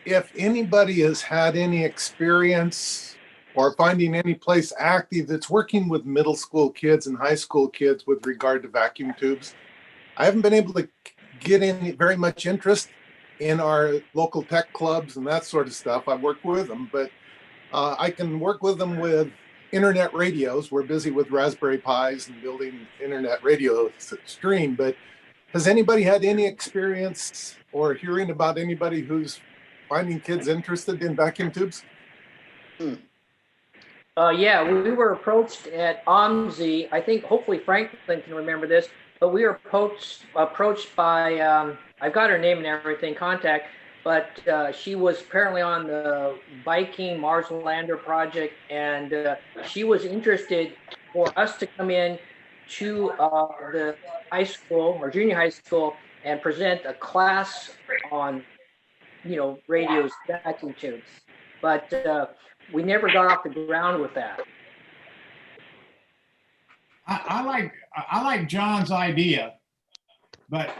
if anybody has had any experience or finding any place active that's working with middle school kids and high school kids with regard to vacuum tubes. I haven't been able to get any very much interest in our local tech clubs and that sort of stuff. I work with them, but I can work with them with internet radios. We're busy with Raspberry Pis and building internet radio stream, but has anybody had any experience or hearing about anybody who's finding kids interested in vacuum tubes? Yeah, we were approached at OMSI. I think hopefully Franklin can remember this, but we were approached by, I've got her name and everything, contact, but she was apparently on the Viking Mars Lander project, and she was interested for us to come in to the high school or junior high school and present a class on, radios, vacuum tubes. But we never got off the ground with that. I like John's idea, but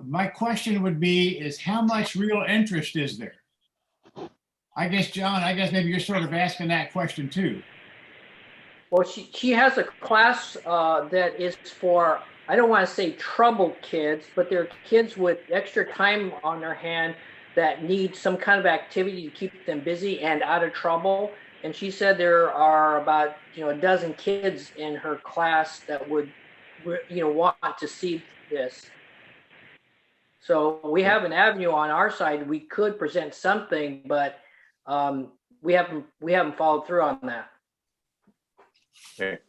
my question would be is how much real interest is there? I guess, John, maybe you're sort of asking that question too. Well, she has a class that is for, I don't want to say troubled kids, but they're kids with extra time on their hand that need some kind of activity to keep them busy and out of trouble. And she said there are about, a dozen kids in her class that would, want to see this. So we have an avenue on our side. We could present something, but we haven't followed through on that. Okay.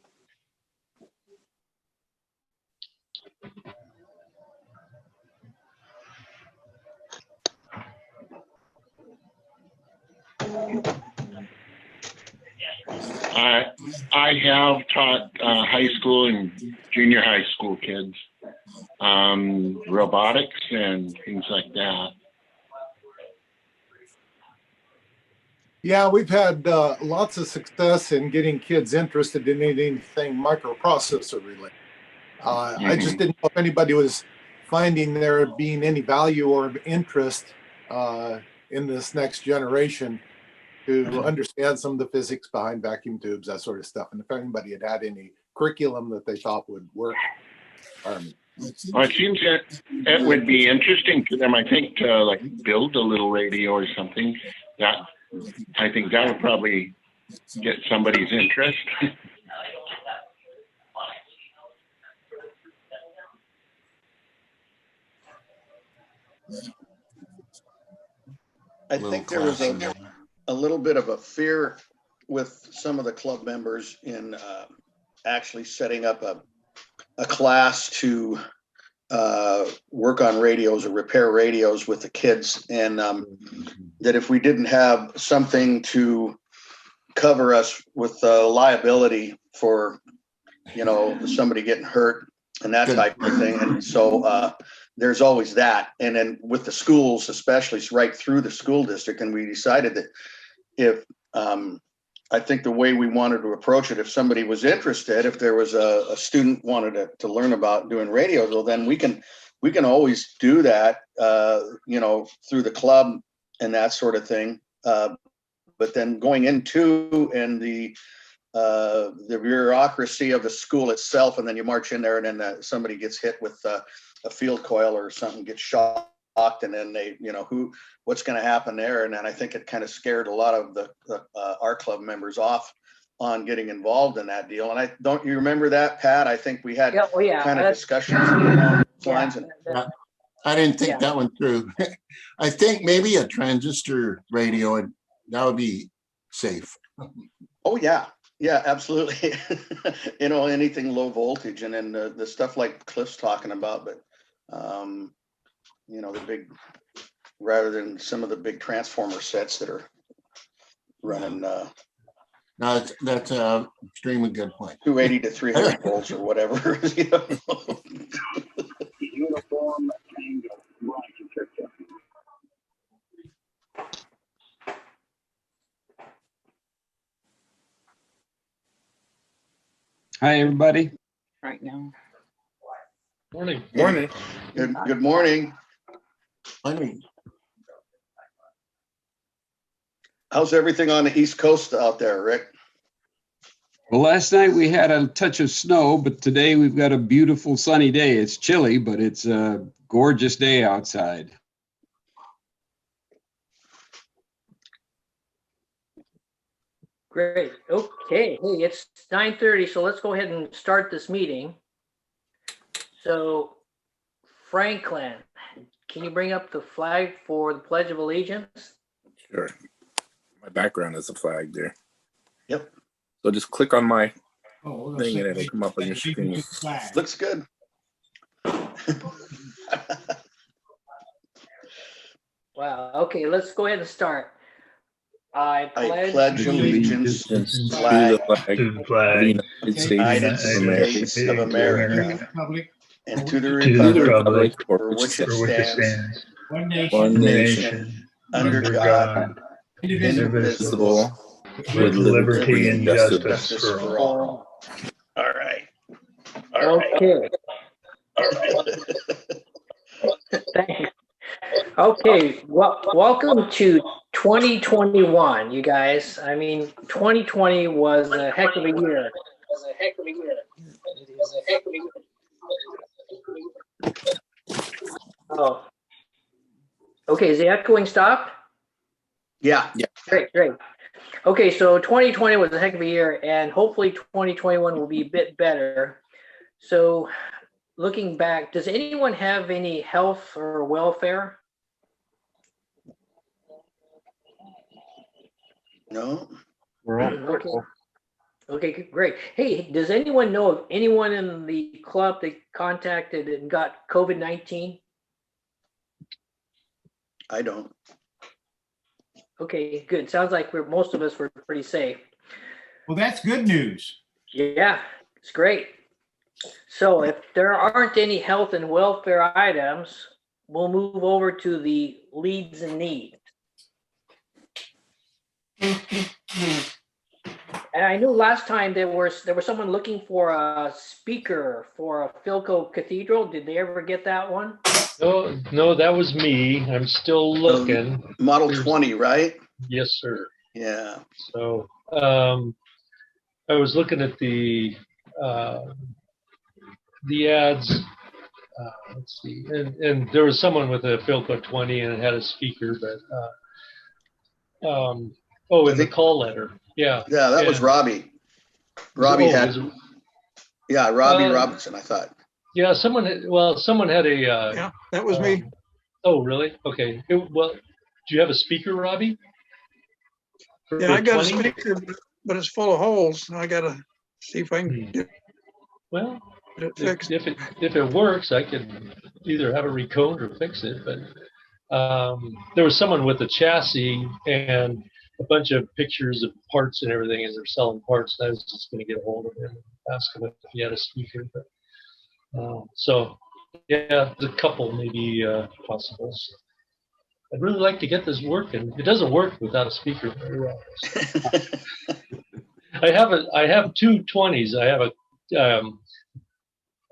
I have taught high school and junior high school kids robotics and things like that. Yeah, we've had lots of success in getting kids interested in anything microprocessor related. I just didn't know if anybody was finding there being any value or interest in this next generation to understand some of the physics behind vacuum tubes, that sort of stuff. And if anybody had any curriculum that they thought would work. Well, it seems that it would be interesting to them, I think, to like build a little radio or something. I think that would probably get somebody's interest. I think there was a little bit of a fear with some of the club members in actually setting up a class to work on radios or repair radios with the kids, and that if we didn't have something to cover us with liability for somebody getting hurt and that type of thing. And so there's always that. And then with the schools, especially right through the school district, and we decided that if I think the way we wanted to approach it, if somebody was interested, if there was a student wanted to learn about doing radios, well, then we can always do that, through the club and that sort of thing. But then going into and the bureaucracy of the school itself, and then you march in there, and then somebody gets hit with a field coil or something, gets shocked, and then they, what's going to happen there? And then I think it kind of scared a lot of our club members off on getting involved in that deal. And don't you remember that, Pat? I think we had kind of discussions along those lines. And I didn't think that one through. I think maybe a transistor radio, and that would be safe. Oh yeah, absolutely. Anything low voltage, and then the stuff like Cliff's talking about, but the big, rather than some of the big transformer sets that are running. No, that's an extremely good point. 280 to 300 volts or whatever. Uniform angle. Hi, everybody. Right now. Morning. Good morning. I mean, How's everything on the East Coast out there, Rick? Well, last night we had a touch of snow, but today we've got a beautiful sunny day. It's chilly, but it's a gorgeous day outside. Great. Okay. Hey, it's 9:30, so let's go ahead and start this meeting. So, Franklin, can you bring up the flag for the Pledge of Allegiance? Sure. My background is a flag there. Yep. So just click on my Oh, thing and it'll come up on your screen. Looks good. Wow. Okay, let's go ahead and start. I I pledge pledge allegiance to To the flag the flag of the United States United of America States of America Republic, and to the to the republic republic for which it stands, one nation, one one nation, nation, under God, indivisible, indivisible, with liberty and justice. for all. All right. Okay. Thanks. Okay, well, welcome to 2021, you guys. I mean, 2020 was a heck of a year. Oh. Okay, is the echoing stopped? Yeah. Great. Okay, so 2020 was a heck of a year, and hopefully 2021 will be a bit better. So, looking back, does anyone have any health or welfare? No. We're all Okay. Okay, great. Hey, does anyone know of anyone in the club that contacted and got COVID-19? I don't. Okay, good. Sounds like most of us were pretty safe. Well, that's good news. Yeah, it's great. So if there aren't any health and welfare items, we'll move over to the leads and needs. And I knew last time there was someone looking for a speaker for a Philco Cathedral. Did they ever get that one? No, that was me. I'm still looking. Model 20, right? Yes, sir. Yeah. So I was looking at the ads. Let's see, and there was someone with a Philco 20 and it had a speaker, but in the call letter. Yeah. Yeah, that was Robbie. Robbie had. Yeah, Robbie Robinson, I thought. Yeah, someone had a. Yeah, that was me. Oh, really? Okay. Well, do you have a speaker, Robbie? Yeah, I got a speaker, but it's full of holes. I got to see if I can get Well, it fixed. if it works, I can either have it reconed or fix it. But there was someone with a chassis and a bunch of pictures of parts and everything, and they're selling parts. And I was just going to get a hold of him and ask him if he had a speaker. But so, yeah, there's a couple maybe possibles. I'd really like to get this working. It doesn't work without a speaker very well. I have two 20s. I have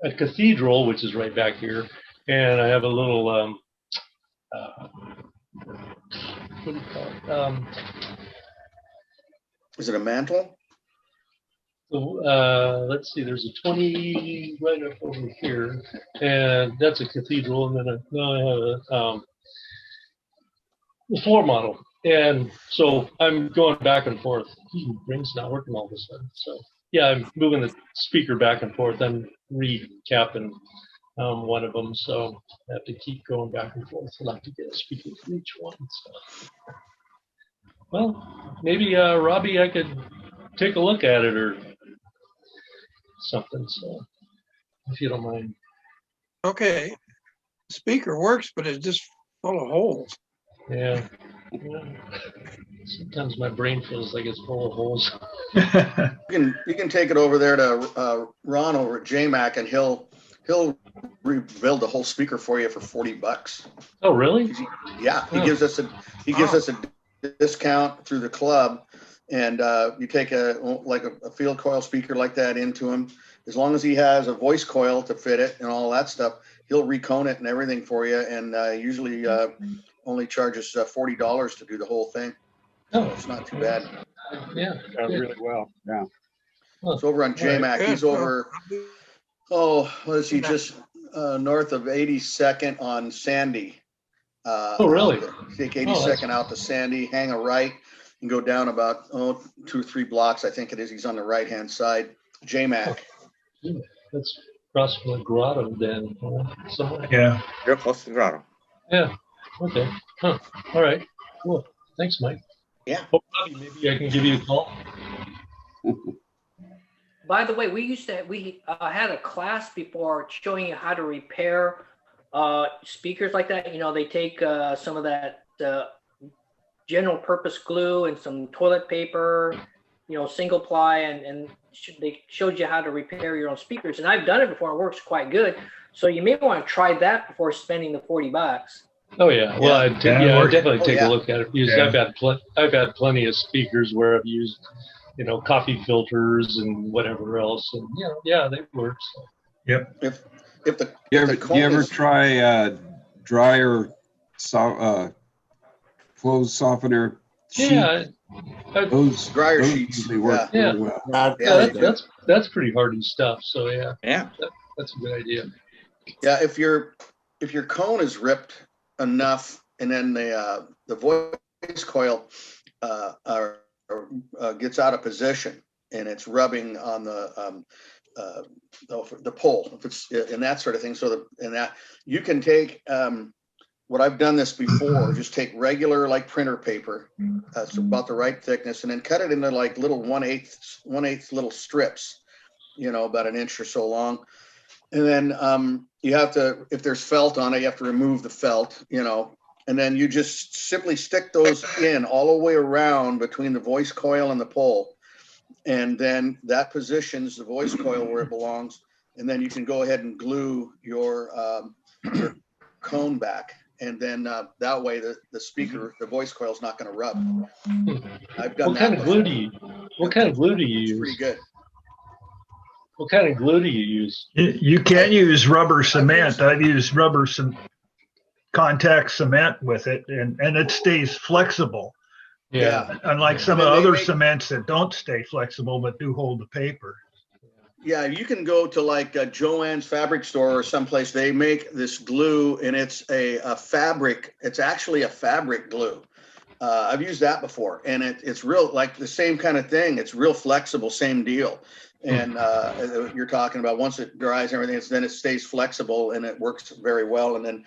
a Cathedral, which is right back here, and I have a little what do you call it? Is it a mantle? Let's see. There's a 20 right up over here, and that's a Cathedral, and then I have the floor model, and so I'm going back and forth. Ring's not working all of a sudden, so yeah, I'm moving the speaker back and forth. I'm recapping one of them, so I have to keep going back and forth. I'd like to get a speaker for each one. So. Well, maybe Robbie, I could take a look at it or something. So, if you don't mind. Okay, speaker works, but it's just full of holes. Yeah. Sometimes my brain feels like it's full of holes. You can take it over there to Ron over at JMac, and he'll rebuild the whole speaker for you for $40. Oh, really? Yeah, he gives us a discount through the club, and you take a field coil speaker like that into him. As long as he has a voice coil to fit it and all that stuff, he'll recone it and everything for you, and usually only charges $40 to do the whole thing. Oh, It's not too bad. yeah. Really well. Yeah. It's over on JMac. He's over, what is he, just north of 82nd on Sandy. Oh, really? Take Oh, 82nd out to Sandy, hang a right, and go down about 2 or 3 blocks, I think it is. He's on the right-hand side. JMac. That's across from the grotto then. Somewhere. Yeah. Real close to the grotto. Yeah. Okay. Huh. All right. Cool. Thanks, Mike. Yeah. Oh, Bobby, maybe I can give you a call. By the way, we had a class before showing you how to repair speakers like that. You know, they take some of that general purpose glue and some toilet paper, you know, single ply, and they showed you how to repair your own speakers. And I've done it before. It works quite good. So you may want to try that before spending the $40. Oh yeah. Well, I'd definitely take a look at it because I've had plenty of speakers where I've used, you know, coffee filters and whatever else, and you know, yeah, they work. So. Yep. If the You ever try dryer clothes softener sheet? Yeah. Those dryer those sheets usually work Yeah. really well. Yeah, that's pretty hardy stuff. So yeah. Yeah. That's a good idea. Yeah, if your cone is ripped enough, and then the voice coil gets out of position, and it's rubbing on the pole, if it's and that sort of thing. So that you can take what I've done this before, just take regular like printer paper, it's about the right thickness, and then cut it into like little 1/8 little strips, you know, about 1 inch or so long. And then you have to, if there's felt on it, you have to remove the felt, you know, and then you just simply stick those in all the way around between the voice coil and the pole. And then that positions the voice coil where it belongs. And then you can go ahead and glue your cone back. And then that way the speaker, the voice coil is not going to rub. I've done What kind of glue do you use? It's pretty good. What kind of glue do you use? You can use rubber cement. I've used rubber contact cement with it, and it stays flexible. Yeah. Unlike some of the other cements that don't stay flexible but do hold the paper. Yeah, you can go to like Joann's fabric store or someplace. They make this glue, and it's a fabric. It's actually a fabric glue. I've used that before, and it's real, like the same kind of thing. It's real flexible, same deal. And you're talking about once it dries and everything, then it stays flexible and it works very well. And then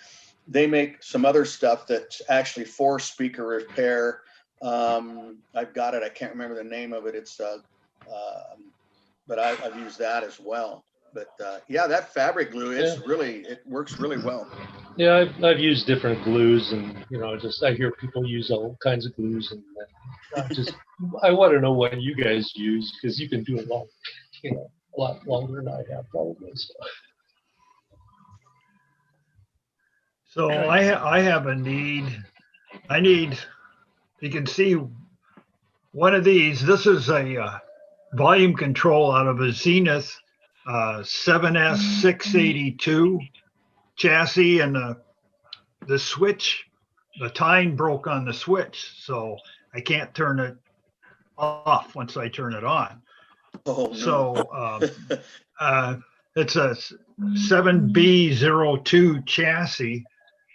they make some other stuff that's actually for speaker repair. I've got it. I can't remember the name of it. It's but I've used that as well. But yeah, that fabric glue, it works really well. Yeah, I've used different glues, and you know, I hear people use all kinds of glues, and I want to know what you guys use because you've been doing a lot longer than I have probably. So I have a need. You can see one of these. This is a volume control out of a Zenith 7S682 chassis, and the switch, the tine broke on the switch, so I can't turn it off once I turn it on. Oh, no. So it's a 7B02 chassis,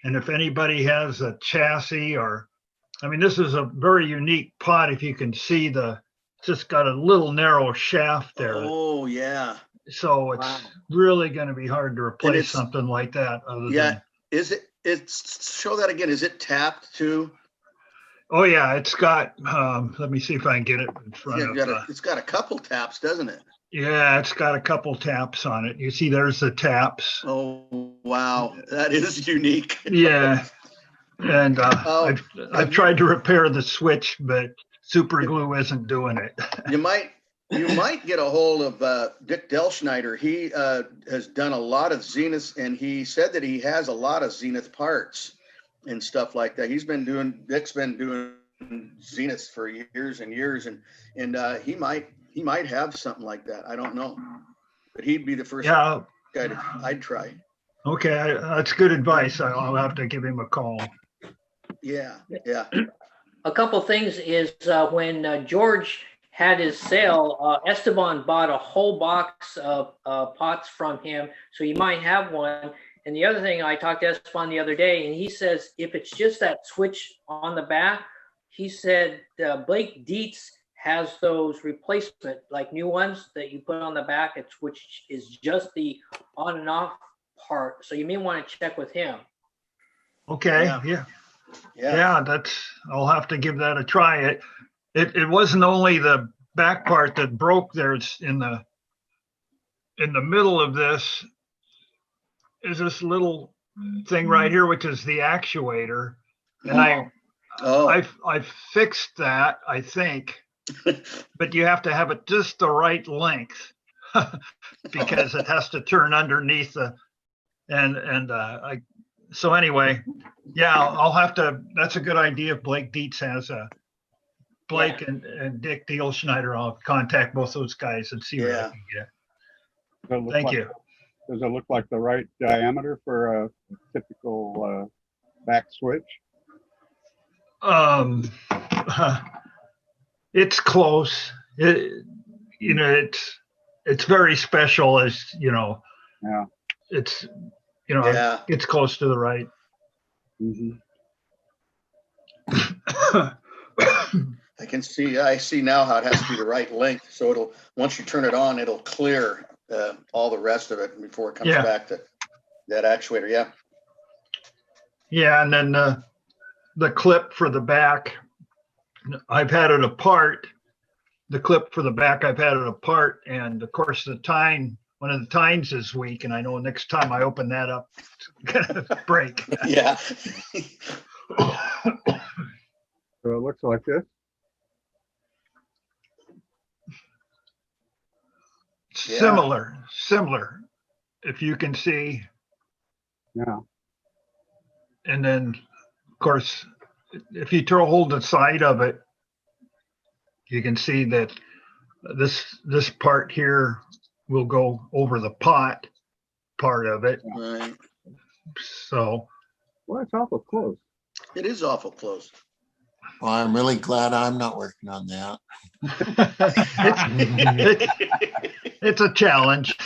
and if anybody has a chassis, this is a very unique pot. If you can see, it's just got a little narrow shaft there. Oh yeah. So it's really going to be hard to replace something like that. Is it? Show that again. Is it tapped too? Oh yeah, it's got. Let me see if I can get it in front of. It's got a couple taps, doesn't it? Yeah, it's got a couple taps on it. You see, there's the taps. Oh wow, that is unique. Yeah, and I've tried to repair the switch, but super glue isn't doing it. You might get a hold of Dick Delschneider. He has done a lot of Zenith, and he said that he has a lot of Zenith parts and stuff like that. Dick's been doing Zenith for years and years, and he might have something like that. I don't know, but he'd be the first guy I'd try. Okay, that's good advice. I'll have to give him a call. Yeah. a couple things is when George had his sale, Esteban bought a whole box of pots from him, so you might have one. And the other thing, I talked to Esteban the other day, and he says if it's just that switch on the back, he said Blake Dietz has those replacement, like new ones that you put on the back, which is just the on and off part. So you may want to check with him. Okay, yeah, I'll have to give that a try. It wasn't only the back part that broke there. It's in the middle of this is this little thing right here, which is the actuator. And I fixed that, I think, but you have to have it just the right length because it has to turn underneath so anyway, yeah, I'll have to, that's a good idea. If Blake Dietz has Blake and Dick Dielschneider, I'll contact both those guys and see what I can get. Thank you. Does it look like the right diameter for a typical back switch? It's close. It's very special, as you know. Yeah. It's it's close to the right. Mm-hmm. I see now how it has to be the right length. So once you turn it on, it'll clear all the rest of it before it comes back to that actuator. Yeah. Yeah. And then the clip for the back, I've had it apart. The clip for the back, I've had it apart. And of course one of the tines is weak. And I know next time I open that up, it's gonna break. Yeah. So it looks like this. Similar, if you can see. Yeah. And then, of course, if you hold the side of it, you can see that this part here will go over the pot part of it. Right. So. Well, it's awful close. It is awful close. Well, I'm really glad I'm not working on that. It's a challenge.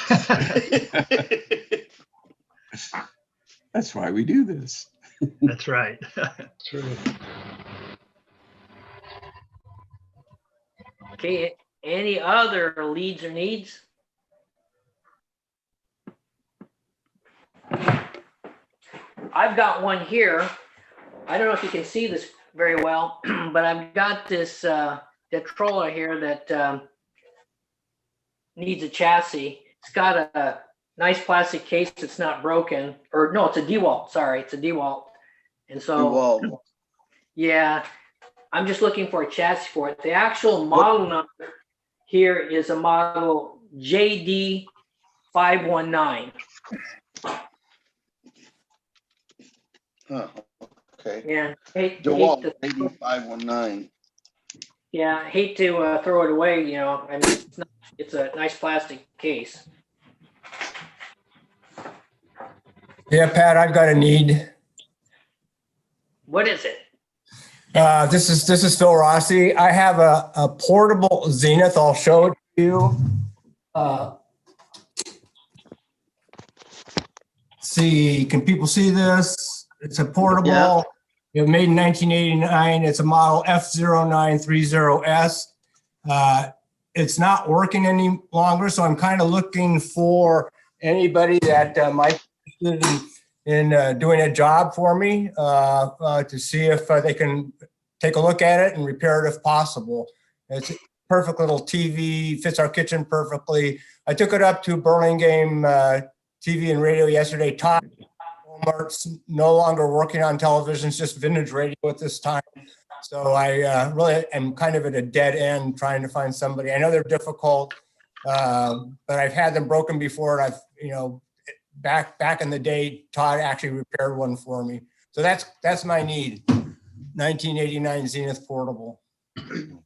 That's why we do this. That's right. True. Okay, any other leads or needs? I've got one here. I don't know if you can see this very well, but I've got this Detroller here that needs a chassis. It's got a nice plastic case that's not broken. Or no, it's a DeWalt. Sorry, it's a DeWalt. And so, DeWalt. Yeah, I'm just looking for a chassis for it. The actual model number here is a model JD519. Huh. Okay. Yeah. DeWalt 8519. Yeah, I hate to throw it away. You know, I mean, it's a nice plastic case. Yeah, Pat, I've got a need. What is it? This is Phil Rossi. I have a portable Zenith. I'll show it to you. See, can people see this? It's a portable. Yeah. It was made in 1989. It's a model F0930S. It's not working any longer, so I'm kind of looking for anybody that might be interested in doing a job for me to see if they can take a look at it and repair it if possible. It's a perfect little TV, fits our kitchen perfectly. I took it up to Burlingame TV and radio yesterday. Todd Walmart's no longer working on televisions, just vintage radio at this time. So I really am kind of at a dead end trying to find somebody. I know they're difficult, but I've had them broken before, and I've, back in the day, Todd actually repaired one for me. So that's my need. 1989 Zenith portable. You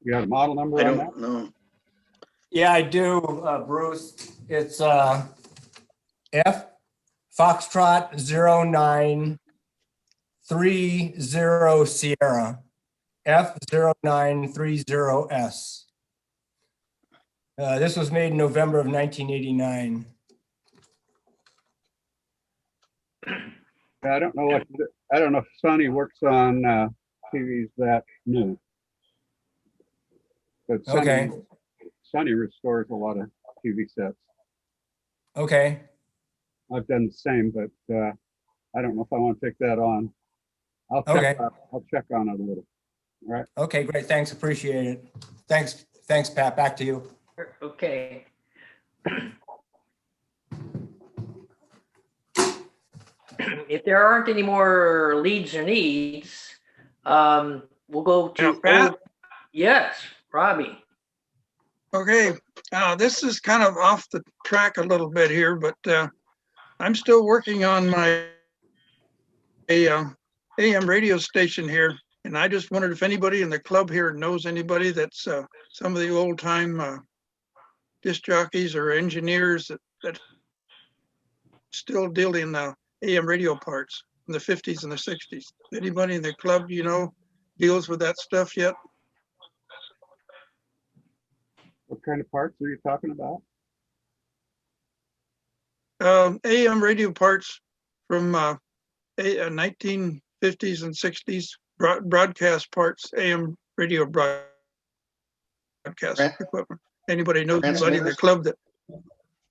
got a model number on that? I don't know. Yeah, I do, Bruce. It's Foxtrot 0930 Sierra, F0930S. This was made in November of 1989. I don't know if Sonny works on TVs that new. But Okay. Sonny restores a lot of TV sets. Okay. I've done the same, but I don't know if I want to take that on. I'll check on it a little. All right. Okay, great. Thanks. Appreciate it. Thanks, Pat. Back to you. Okay. If there aren't any more leads or needs, we'll go to Pat? Yes, Robbie. Okay, this is kind of off the track a little bit here, but I'm still working on my AM radio station here, and I just wondered if anybody in the club here knows anybody that's some of the old time disc jockeys or engineers that still deal in AM radio parts in the 50s and the 60s. Anybody in the club, deals with that stuff yet? What kind of parts are you talking about? AM radio parts from 1950s and 60s, broadcast parts, AM radio broadcast equipment. Anybody knows anybody in the club that,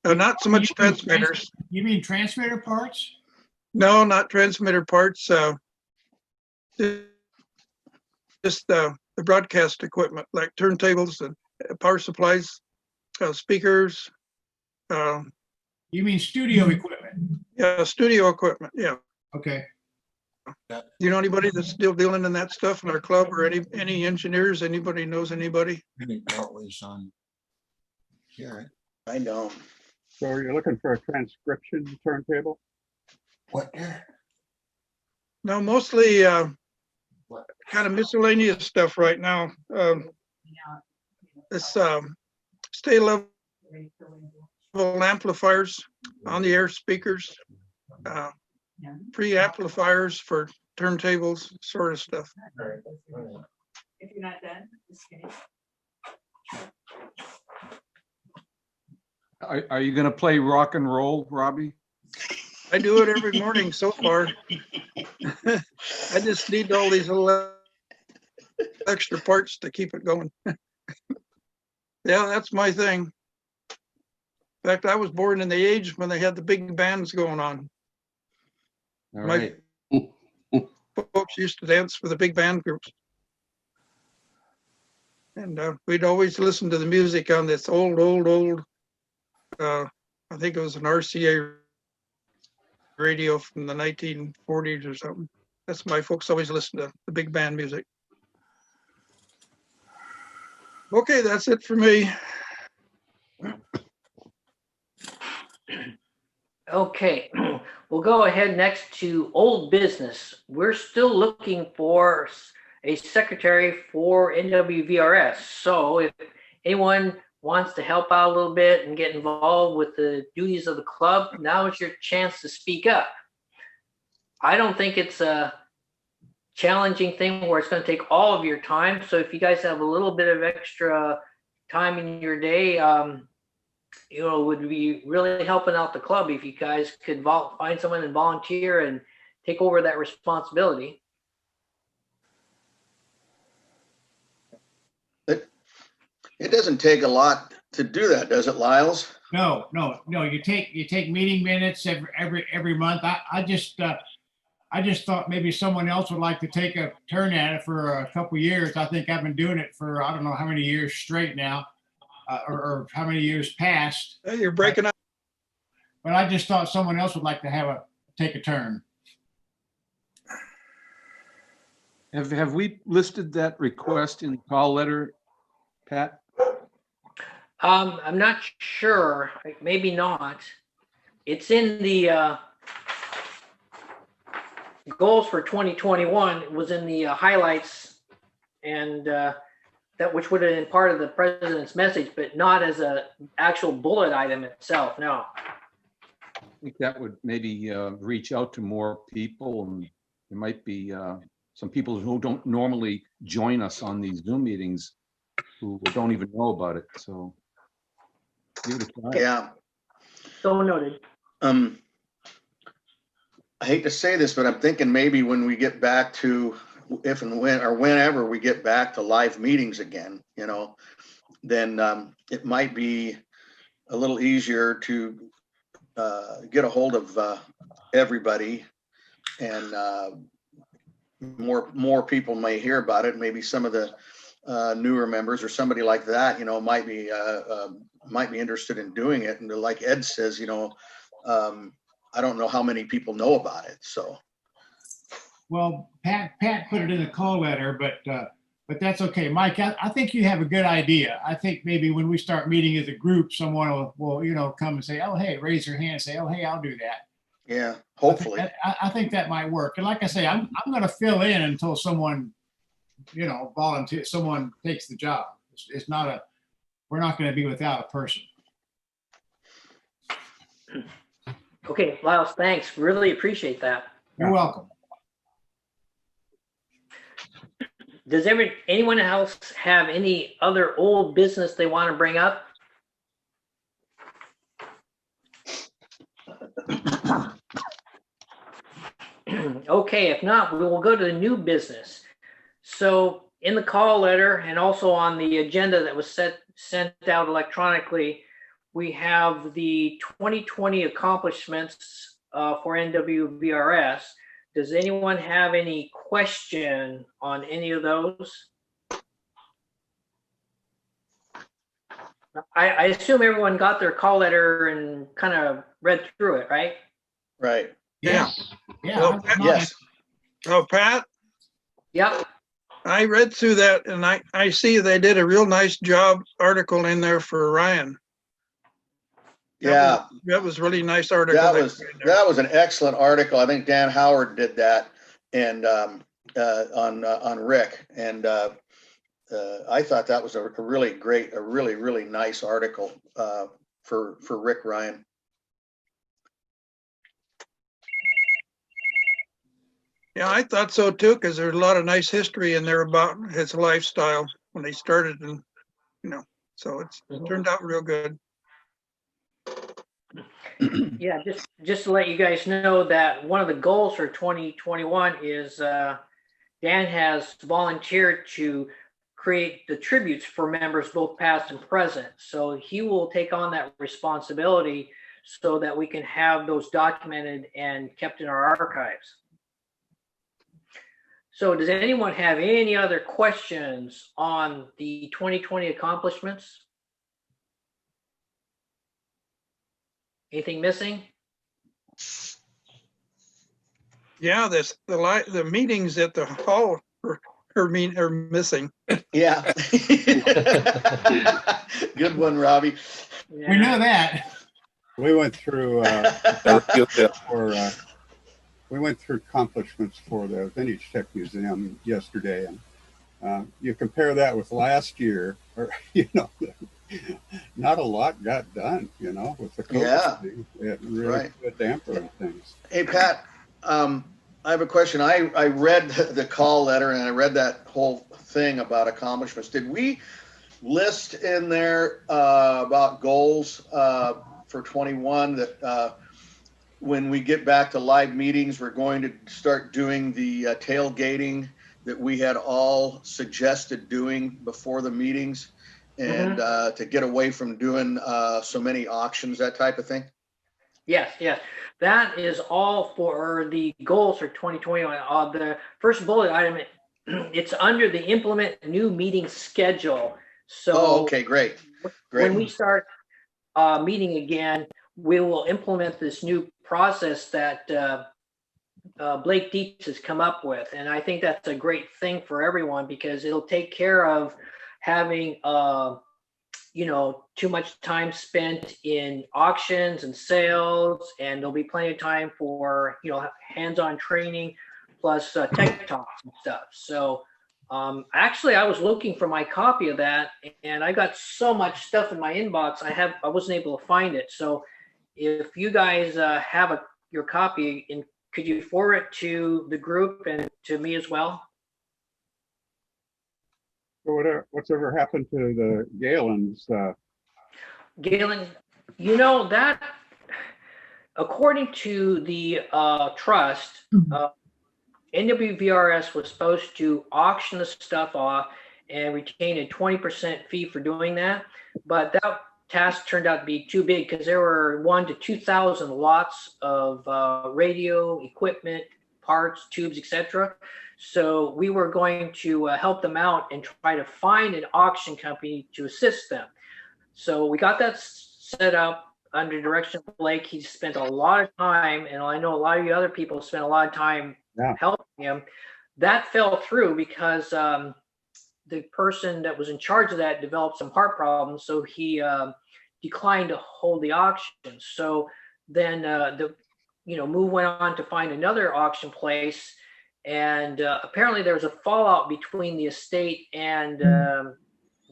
not so much transmitters. You mean transmitter parts? No, not transmitter parts. Just the broadcast equipment like turntables and power supplies, speakers. You mean studio equipment? Yeah, studio equipment. Yeah. Okay. You know anybody that's still dealing in that stuff in our club, or any engineers? Anybody knows anybody? On here. I don't. So you're looking for a transcription turntable? What? No, mostly kind of miscellaneous stuff right now. This stay level amplifiers, on the air speakers, pre-amplifiers for turntables, sort of stuff. If you're not done, just kidding. Are you going to play rock and roll, Robbie? I do it every morning so far. I just need all these little extra parts to keep it going. Yeah, that's my thing. In fact, I was born in the age when they had the big bands going on. All right. My folks used to dance with the big band groups. And we'd always listen to the music on this old, I think it was an RCA radio from the 1940s or something. That's my folks always listen to, the big band music. Okay, that's it for me. Okay, we'll go ahead next to old business. We're still looking for a secretary for NWVRS. So if anyone wants to help out a little bit and get involved with the duties of the club, now is your chance to speak up. I don't think it's a challenging thing where it's going to take all of your time. So if you guys have a little bit of extra time in your day, it would be really helping out the club if you guys could find someone and volunteer and take over that responsibility. It doesn't take a lot to do that, does it, Lyles? No. You take meeting minutes every month. I just thought maybe someone else would like to take a turn at it for a couple years. I think I've been doing it for I don't know how many years straight now, or how many years past. You're breaking up. But I just thought someone else would like to take a turn. Have we listed that request in the call letter, Pat? I'm not sure. Maybe not. It's in the goals for 2021. It was in the highlights, and that which would have been part of the president's message, but not as a actual bullet item itself. No. think that would maybe reach out to more people, and there might be some people who don't normally join us on these Zoom meetings who don't even know about it. So give it a try. Yeah. So noted. I hate to say this, but I'm thinking maybe when we get back to, if and when or whenever we get back to live meetings again, you know, then it might be a little easier to get a hold of everybody, and more people may hear about it. Maybe some of the newer members or somebody like that, you know, might be interested in doing it. And like Ed says, you know, I don't know how many people know about it. So, Well, Pat put it in the call letter, but that's okay. Mike, I think you have a good idea. I think maybe when we start meeting as a group, someone will you know, come and say, oh, hey, raise your hand, say, oh, hey, I'll do that. yeah, hopefully. I think that might work. And like I say, I'm going to fill in until someone, you know, volunteer, someone takes the job. It's not we're not going to be without a person. Okay, Miles, thanks. Really appreciate that. You're welcome. Does anyone else have any other old business they want to bring up? Okay, if not, we will go to the new business. So in the call letter and also on the agenda that was sent out electronically, we have the 2020 accomplishments for NWVRS. Does anyone have any question on any of those? I assume everyone got their call letter and kind of read through it, right? Right. Yeah. Yeah. Well, Yes. Oh, Pat, Yep. I read through that and I see they did a real nice job article in there for Ryan. Yeah. That was really nice article. That was an excellent article. I think Dan Howard did that, and on Rick, and I thought that was a really great, a really nice article for Rick Ryan. Yeah, I thought so too, because there's a lot of nice history in there about his lifestyle when they started, and you know, so it turned out real good. Yeah, just to let you guys know that one of the goals for 2021 is Dan has volunteered to create the tributes for members both past and present. So he will take on that responsibility so that we can have those documented and kept in our archives. So does anyone have any other questions on the 2020 accomplishments? Anything missing? Yeah, the meetings at the hall are missing. Yeah. Good one, Robbie. Yeah. We know that. We went through we went through accomplishments for the Vintage Tech Museum yesterday, and you compare that with last year, or you know, not a lot got done, you know, with the COVID thing. It really put a damper on things. Hey, Pat, I have a question. I read the call letter and I read that whole thing about accomplishments. Did we list in there about goals for 21 that when we get back to live meetings, we're going to start doing the tailgating that we had all suggested doing before the meetings, and to get away from doing so many auctions, that type of thing? Yes. That is all for the goals for 2021. The first bullet item, it's under the implement new meeting schedule. So okay, great. When we start meeting again, we will implement this new process that Blake Dietz has come up with. And I think that's a great thing for everyone, because it'll take care of having too much time spent in auctions and sales, and there'll be plenty of time for hands-on training plus tech talks and stuff. So actually, I was looking for my copy of that, and I got so much stuff in my inbox I wasn't able to find it. So if you guys have your copy, and could you forward it to the group and to me as well? So what's ever happened to the Galen's? Galen, you know that according to the trust, NWVRS was supposed to auction the stuff off and retain a 20% fee for doing that, but that task turned out to be too big because there were 1,000 to 2,000 lots of radio equipment, parts, tubes, etc. So we were going to help them out and try to find an auction company to assist them. So we got that set up under direction of Blake. He spent a lot of time, and I know a lot of you other people spent a lot of time helping him. That fell through because the person that was in charge of that developed some heart problems, so he declined to hold the auction. So then move went on to find another auction place, and apparently there was a fallout between the estate and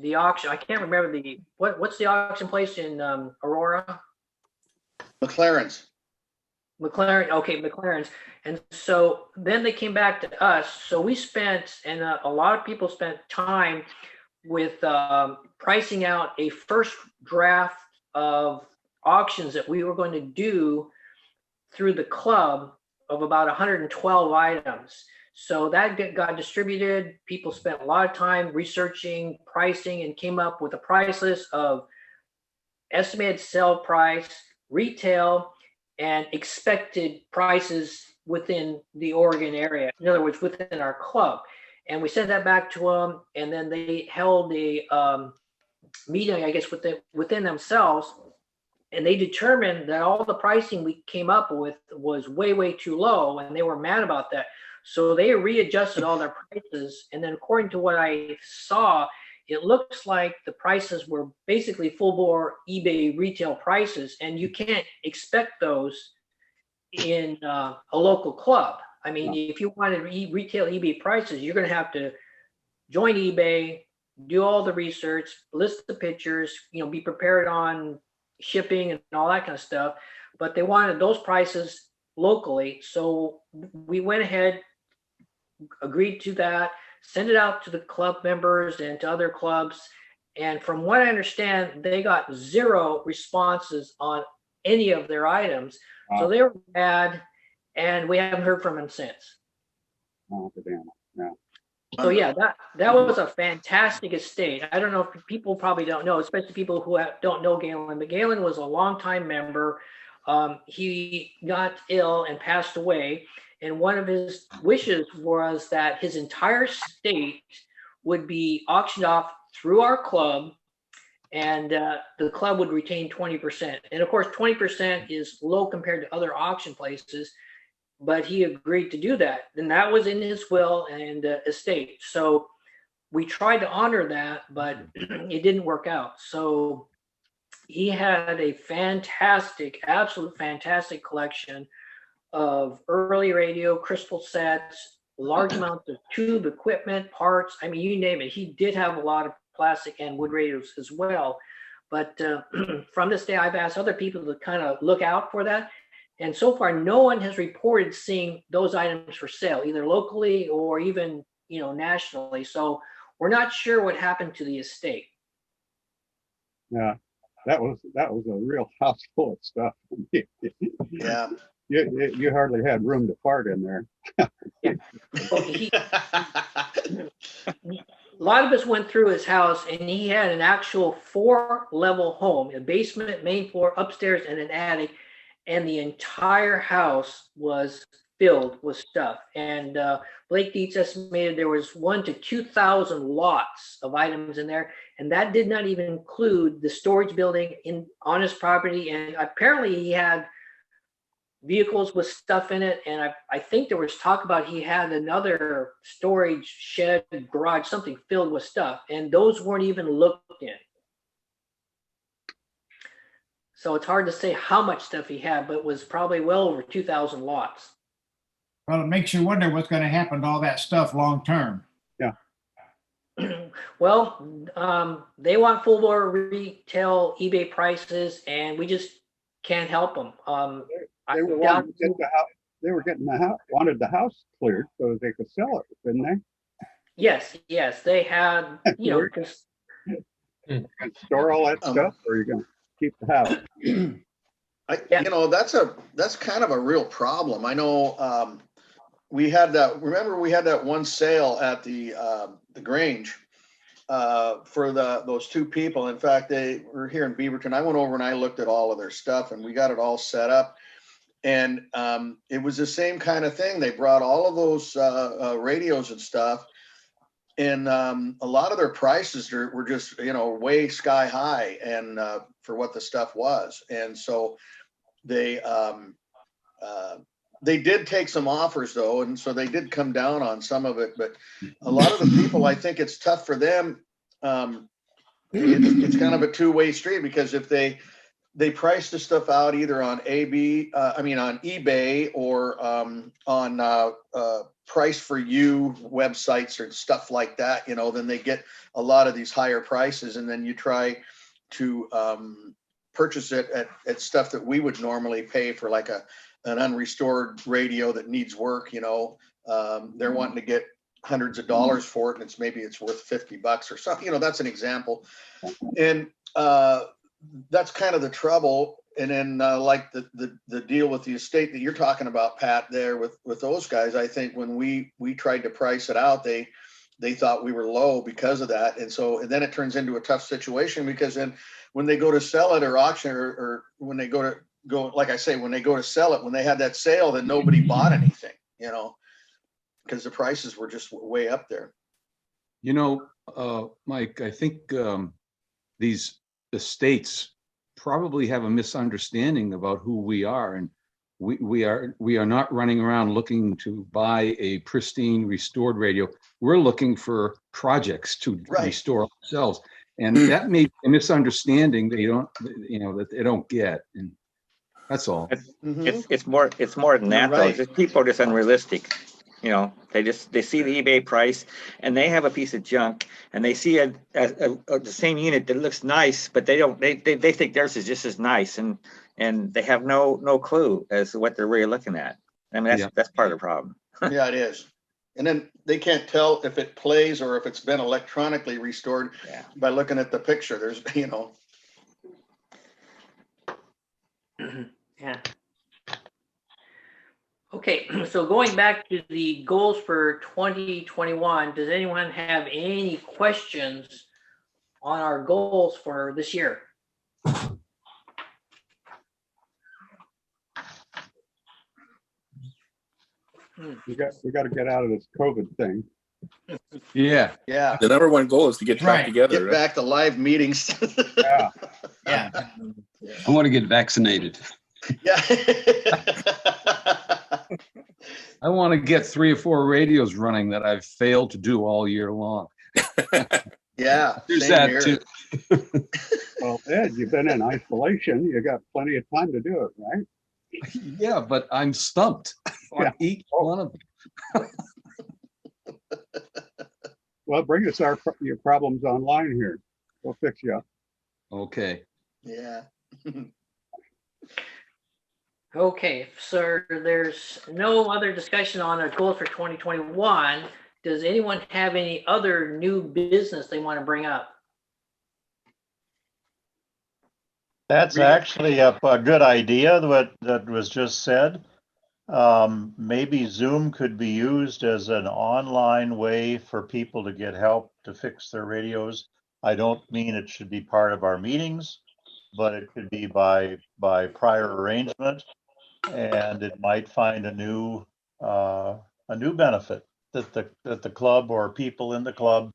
the auction. I can't remember what's the auction place in Aurora? McLaren's. McLaren's. And so then they came back to us. So we spent, and a lot of people spent time with pricing out a first draft of auctions that we were going to do through the club of about 112 items. So that got distributed. People spent a lot of time researching pricing and came up with a price list of estimated sale price, retail, and expected prices within the Oregon area. In other words, within our club. And we sent that back to them, and then they held a meeting, I guess, within themselves, and they determined that all the pricing we came up with was way, way too low, and they were mad about that. So they readjusted all their prices, and then according to what I saw, it looks like the prices were basically full-bore eBay retail prices, and you can't expect those in a local club. I mean, if you wanted retail eBay prices, you're going to have to join eBay, do all the research, list the pictures, be prepared on shipping and all that kind of stuff. But they wanted those prices locally. So we went ahead, agreed to that, sent it out to the club members and to other clubs. And from what I understand, they got 0 responses on any of their items. So they were mad, and we haven't heard from them since. Oh, damn. Yeah. So yeah, that was a fantastic estate. I don't know if people probably don't know, especially people who don't know Galen, but Galen was a longtime member. He got ill and passed away. And one of his wishes was that his entire estate would be auctioned off through our club, and the club would retain 20%. And of course, 20% is low compared to other auction places, but he agreed to do that. And that was in his will and estate. So we tried to honor that, but it didn't work out. So he had a fantastic, absolute fantastic collection of early radio, crystal sets, large amounts of tube equipment, parts. I mean, you name it. He did have a lot of plastic and wood radios as well. But from this day, I've asked other people to kind of look out for that. And so far, no one has reported seeing those items for sale, either locally or even, nationally. So we're not sure what happened to the estate. Yeah, that was a real house full of stuff. Yeah. You hardly had room to fart in there. Yeah. A lot of us went through his house, and he had an actual 4-level home, a basement, main floor, upstairs, and an attic, and the entire house was filled with stuff. And Blake Dietz estimated there was 1,000 to 2,000 lots of items in there, and that did not even include the storage building on his property. And apparently he had vehicles with stuff in it, and I think there was talk about he had another storage shed, garage, something filled with stuff, and those weren't even looked in. So it's hard to say how much stuff he had, but it was probably well over 2,000 lots. Well, it makes you wonder what's going to happen to all that stuff long term. Yeah. Well, they want full bore retail eBay prices, and we just can't help them. They were wanting to get the house. They were getting the house, wanted the house cleared so they could sell it, didn't they? Yes, they had, you know, just And store all that stuff, or are you gonna keep the house? You know, that's kind of a real problem. I know we had that. Remember, we had that one sale at the Grange for those two people. In fact, they were here in Beaverton. I went over and I looked at all of their stuff, and we got it all set up. And it was the same kind of thing. They brought all of those radios and stuff, and a lot of their prices were just, you know, way sky high, and for what the stuff was. And so they did take some offers though, and so they did come down on some of it. But a lot of the people, I think it's tough for them. It's kind of a two-way street, because if they price the stuff out either on on eBay or on Price for You websites or stuff like that, you know, then they get a lot of these higher prices, and then you try to purchase it at stuff that we would normally pay for, like an unrestored radio that needs work, you know. They're wanting to get hundreds of dollars for it, and maybe it's worth $50 or something, you know. That's an example. And that's kind of the trouble. And then like the deal with the estate that you're talking about, Pat, there with those guys, I think when we tried to price it out, they thought we were low because of that. And then it turns into a tough situation, because then when they go to sell it or auction, or when they go like I say, when they go to sell it, when they had that sale, then nobody bought anything, you know, because the prices were just way up there. You know, Mike, I think these estates probably have a misunderstanding about who we are, and we are not running around looking to buy a pristine restored radio. We're looking for projects to restore ourselves, and that may be a misunderstanding that that they don't get, and that's all. It's more than that, though. Just people are just unrealistic. You know, they see the eBay price, and they have a piece of junk, and they see the same unit that looks nice, but they think theirs is just as nice, and they have no clue as to what they're really looking at. I mean, that's part of the problem. Yeah, it is. And then they can't tell if it plays or if it's been electronically restored by looking at the picture. There's, you know. Yeah. Okay, so going back to the goals for 2021, does anyone have any questions on our goals for this year? We got to get out of this COVID thing. Yeah. The number one goal is to get back together. Get back to live meetings. Yeah. I want to get vaccinated. Yeah. I want to get 3 or 4 radios running that I've failed to do all year long. Yeah. There's that too. Well, Ed, you've been in isolation. You got plenty of time to do it, right? Yeah, but I'm stumped on each one of them. Well, bring us your problems online here. We'll fix you up. Okay. Yeah. Okay, sir, there's no other discussion on our goals for 2021. Does anyone have any other new business they want to bring up? That's actually a good idea, that was just said. Maybe Zoom could be used as an online way for people to get help to fix their radios. I don't mean it should be part of our meetings, but it could be by prior arrangement, and it might find a new benefit that the club or people in the club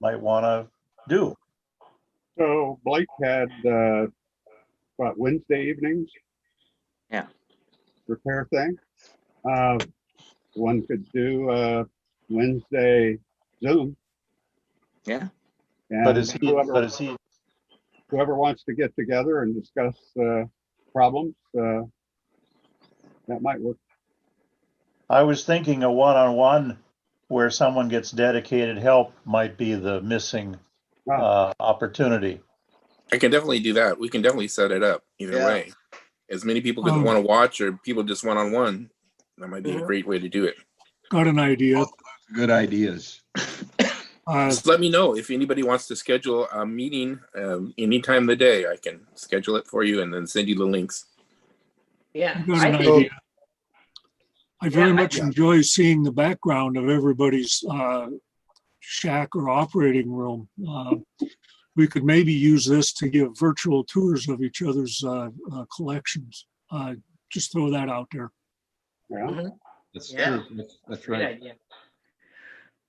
might want to do. So Blake had Wednesday evenings? Yeah. Repair thing. One could do Wednesday Zoom. Yeah. And But is he? Whoever wants to get together and discuss problems, that might work. I was thinking a one-on-one where someone gets dedicated help might be the missing opportunity. I can definitely do that. We can definitely set it up either way. as many people that want to watch or people just one-on-one, that might be a great way to do it. Got an idea. Good ideas. Just let me know if anybody wants to schedule a meeting any time of the day. I can schedule it for you and then send you the links. Yeah. Got an idea. I very much enjoy seeing the background of everybody's shack or operating room. We could maybe use this to give virtual tours of each other's collections. Just throw that out there. Yeah. That's Yeah. true. That's Great right. idea.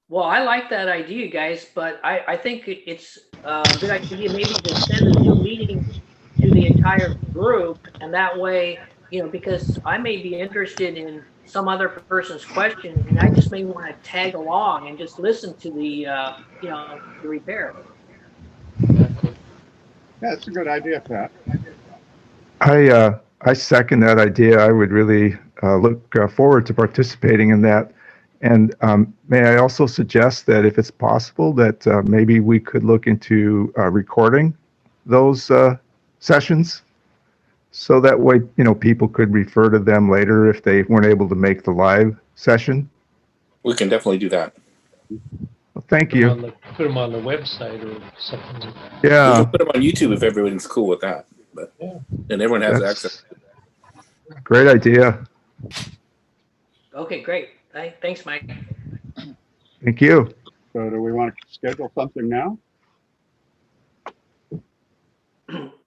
Well, I like that idea, guys, but I think it's a good idea maybe to send a Zoom meeting to the entire group, and that way, because I may be interested in some other person's question, and I just may want to tag along and just listen to the repair. That's a good idea, Pat. I second that idea. I would really look forward to participating in that. And may I also suggest that if it's possible that maybe we could look into recording those sessions, so that way people could refer to them later if they weren't able to make the live session. We can definitely do that. Well, thank you. Put them on the website or something like that. Yeah. We can put them on YouTube if everyone's cool with that. But and everyone has That's access. Great idea. Okay, great. Thanks, Mike. Thank you. So do we want to schedule something now?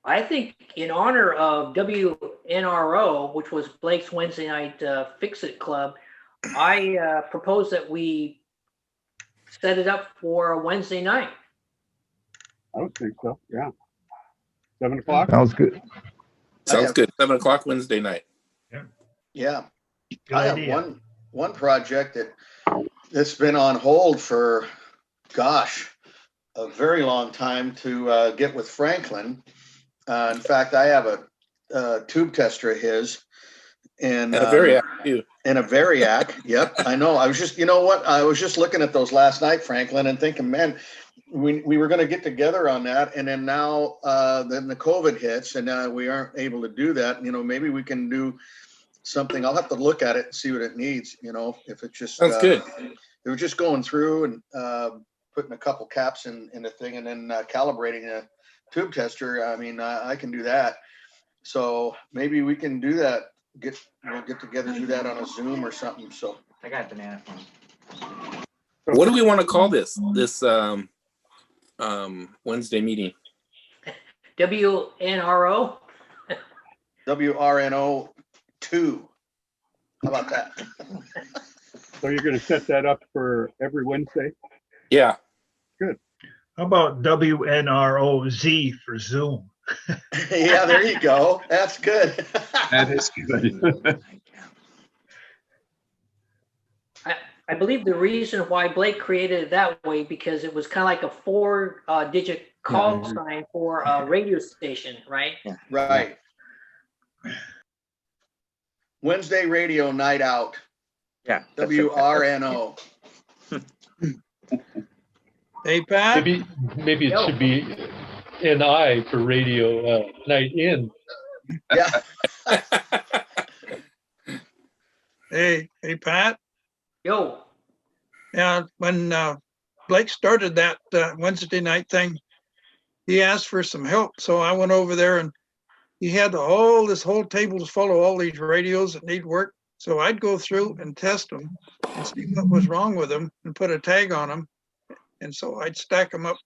I think in honor of WNRO, which was Blake's Wednesday night Fix-It Club, I propose that we set it up for a Wednesday night. I would think so. Yeah. 7 o'clock. Sounds good. Sounds good. 7 o'clock Wednesday night. Yeah. Good I idea. have one project that's been on hold for, gosh, a very long time to get with Franklin. In fact, I have a tube tester of his, and a Variac too. And a Variac. Yep, I know. I was just, you know what? I was just looking at those last night, Franklin, and thinking, man, we were going to get together on that, and then now then the COVID hits, and we aren't able to do that. Maybe we can do something. I'll have to look at it and see what it needs. If it's just sounds good. They were just going through and putting a couple caps in the thing, and then calibrating a tube tester. I mean, I can do that. So maybe we can do that. We'll get together, do that on a Zoom or something. So I got a banana phone. What do we want to call this Wednesday meeting? WNRO. WRNO 2. How about that? So you're going to set that up for every Wednesday? Yeah. Good. How about WNROZ for Zoom? Yeah, there you go. That's good. That is good. I believe the reason why Blake created it that way because it was kind of like a 4-digit call sign for a radio station, right? Yeah. Right. Wednesday radio night out. Yeah. WRNO. Hey, Pat. Maybe it should be NI for radio night in. Yeah. Hey, Pat. Yo. Yeah, when Blake started that Wednesday night thing, he asked for some help. So I went over there and he had this whole table full of all these radios that need work. So I'd go through and test them and see what was wrong with them and put a tag on them. And so I'd stack them up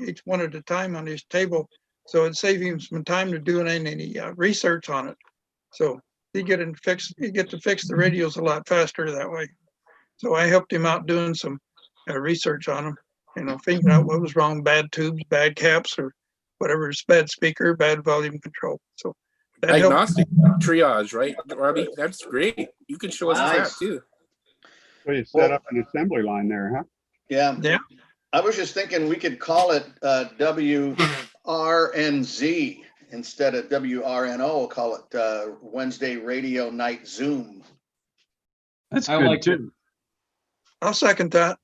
each one at a time on his table. So it'd save him some time to do any research on it. So he'd get to fix the radios a lot faster that way. So I helped him out doing some research on them, figuring out what was wrong, bad tubes, bad caps, or whatever, bad speaker, bad volume control. So that diagnostic helped. triage, right, Robbie? That's great. You can show us that too. So you set up an assembly line there, huh? Yeah. Yeah. I was just thinking we could call it WRNZ instead of WRNO. We'll call it Wednesday Radio Night Zoom. That's I good like too. I'll second that.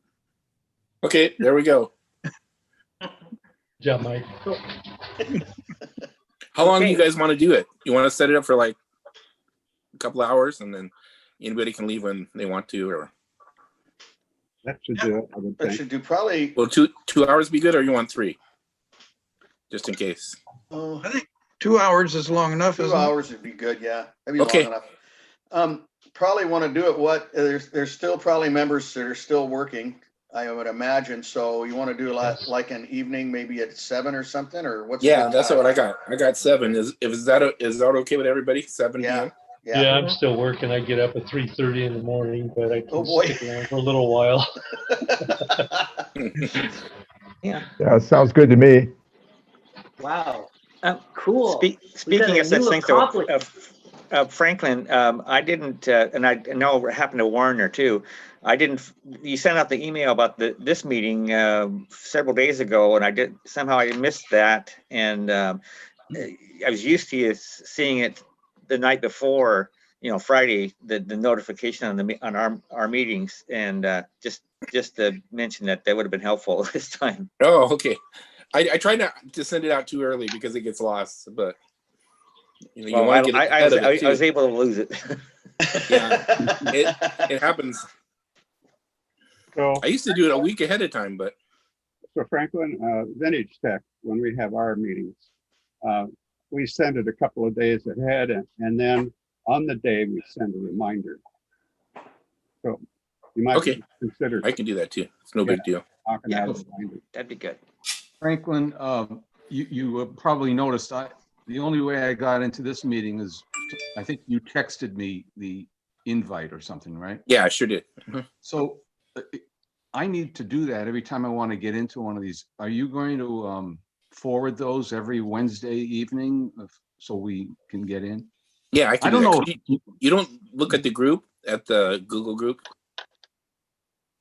Okay, there we go. Yeah, Mike. How long do Okay. you guys want to do it? You want to set it up for like a couple of hours, and then anybody can leave when they want to, or That should do it, I would That think. should do probably, will 2 hours be good, or you want 3, just in case? I think 2 hours is long enough, 2 isn't it? hours would be good, yeah. That'd be Okay. long enough. Probably want to do it, there's still probably members that are still working, I would imagine. So you want to do like an evening, maybe at 7 or something, or what's? a Yeah, good that's time? what I got. I got 7. Is that okay with everybody? 7 Yeah. p.m. Yeah, I'm still working. I get up at 3:30 in the morning, but I Oh, can boy. stick around for a little while. Yeah. Yeah, sounds good to me. Wow. Cool. Speaking of such new things, though, accomplishment. Franklin, I didn't, and I know it happened to Warner too. I didn't. You sent out the email about this meeting several days ago, and somehow I missed that. And I was used to you seeing it the night before, Friday, the notification on our meetings, and just to mention that would have been helpful this time. Oh, okay. I try not to send it out too early because it gets lost, but you Well, want to get ahead of it too. I was able to lose it. Yeah, it happens. So I used to do it a week ahead of time, but So Franklin, Vintage Tech, when we have our meetings, we send it a couple of days ahead, and then on the day we send a reminder. So you might consider. I can do that too. It's no big deal. Knocking out a reminder. That'd be good. Franklin, you probably noticed the only way I got into this meeting is I think you texted me the invite or something, right? Yeah, I sure did. So I need to do that every time I want to get into one of these. Are you going to forward those every Wednesday evening so we can get in? Yeah, I can. I don't know. You don't look at the group, at the Google group.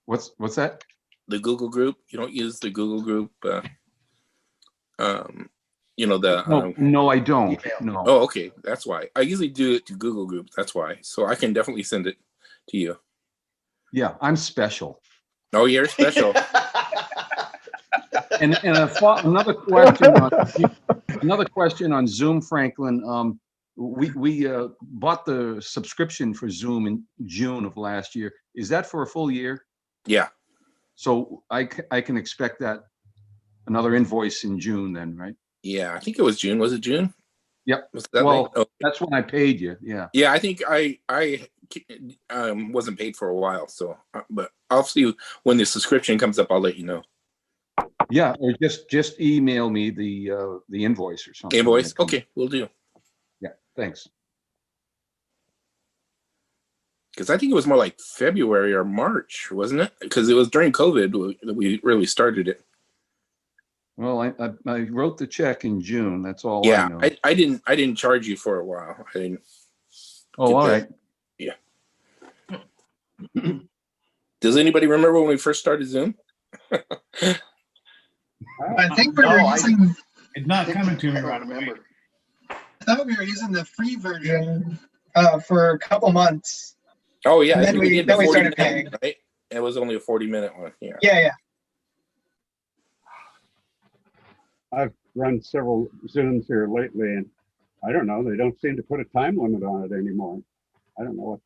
What's that? The Google group. You don't use the Google group. No, I don't. No. Oh, okay. That's why. I usually do it to Google Group. That's why. So I can definitely send it to you. Yeah, I'm special. Oh, you're special. And another question on Zoom, Franklin. We bought the subscription for Zoom in June of last year. Is that for a full year? Yeah. So I can expect that another invoice in June then, right? Yeah, I think it was June. Was it June? Yep. Was that Well, late? Oh. that's when I paid you. Yeah. Yeah, I think I wasn't paid for a while. So, but I'll see when the subscription comes up. I'll let you know. Yeah, or just email me the invoice or something. Invoice. Okay, we'll do. Yeah. Thanks. Because I think it was more like February or March, wasn't it? Because it was during COVID that we really started it. Well, I wrote the check in June. That's all I Yeah, know. I didn't charge you for a while. I didn't. Oh, all right. Yeah. Does anybody remember when we first started Zoom? I think we were using. It's not coming to me. I don't remember. I thought we were using the free version for a couple months. Oh yeah, And then we did the 40 started minute, paying. right? It was only a 40-minute one. Yeah. Yeah. I've run several Zooms here lately, and I don't know, they don't seem to put a time limit on it anymore. I don't know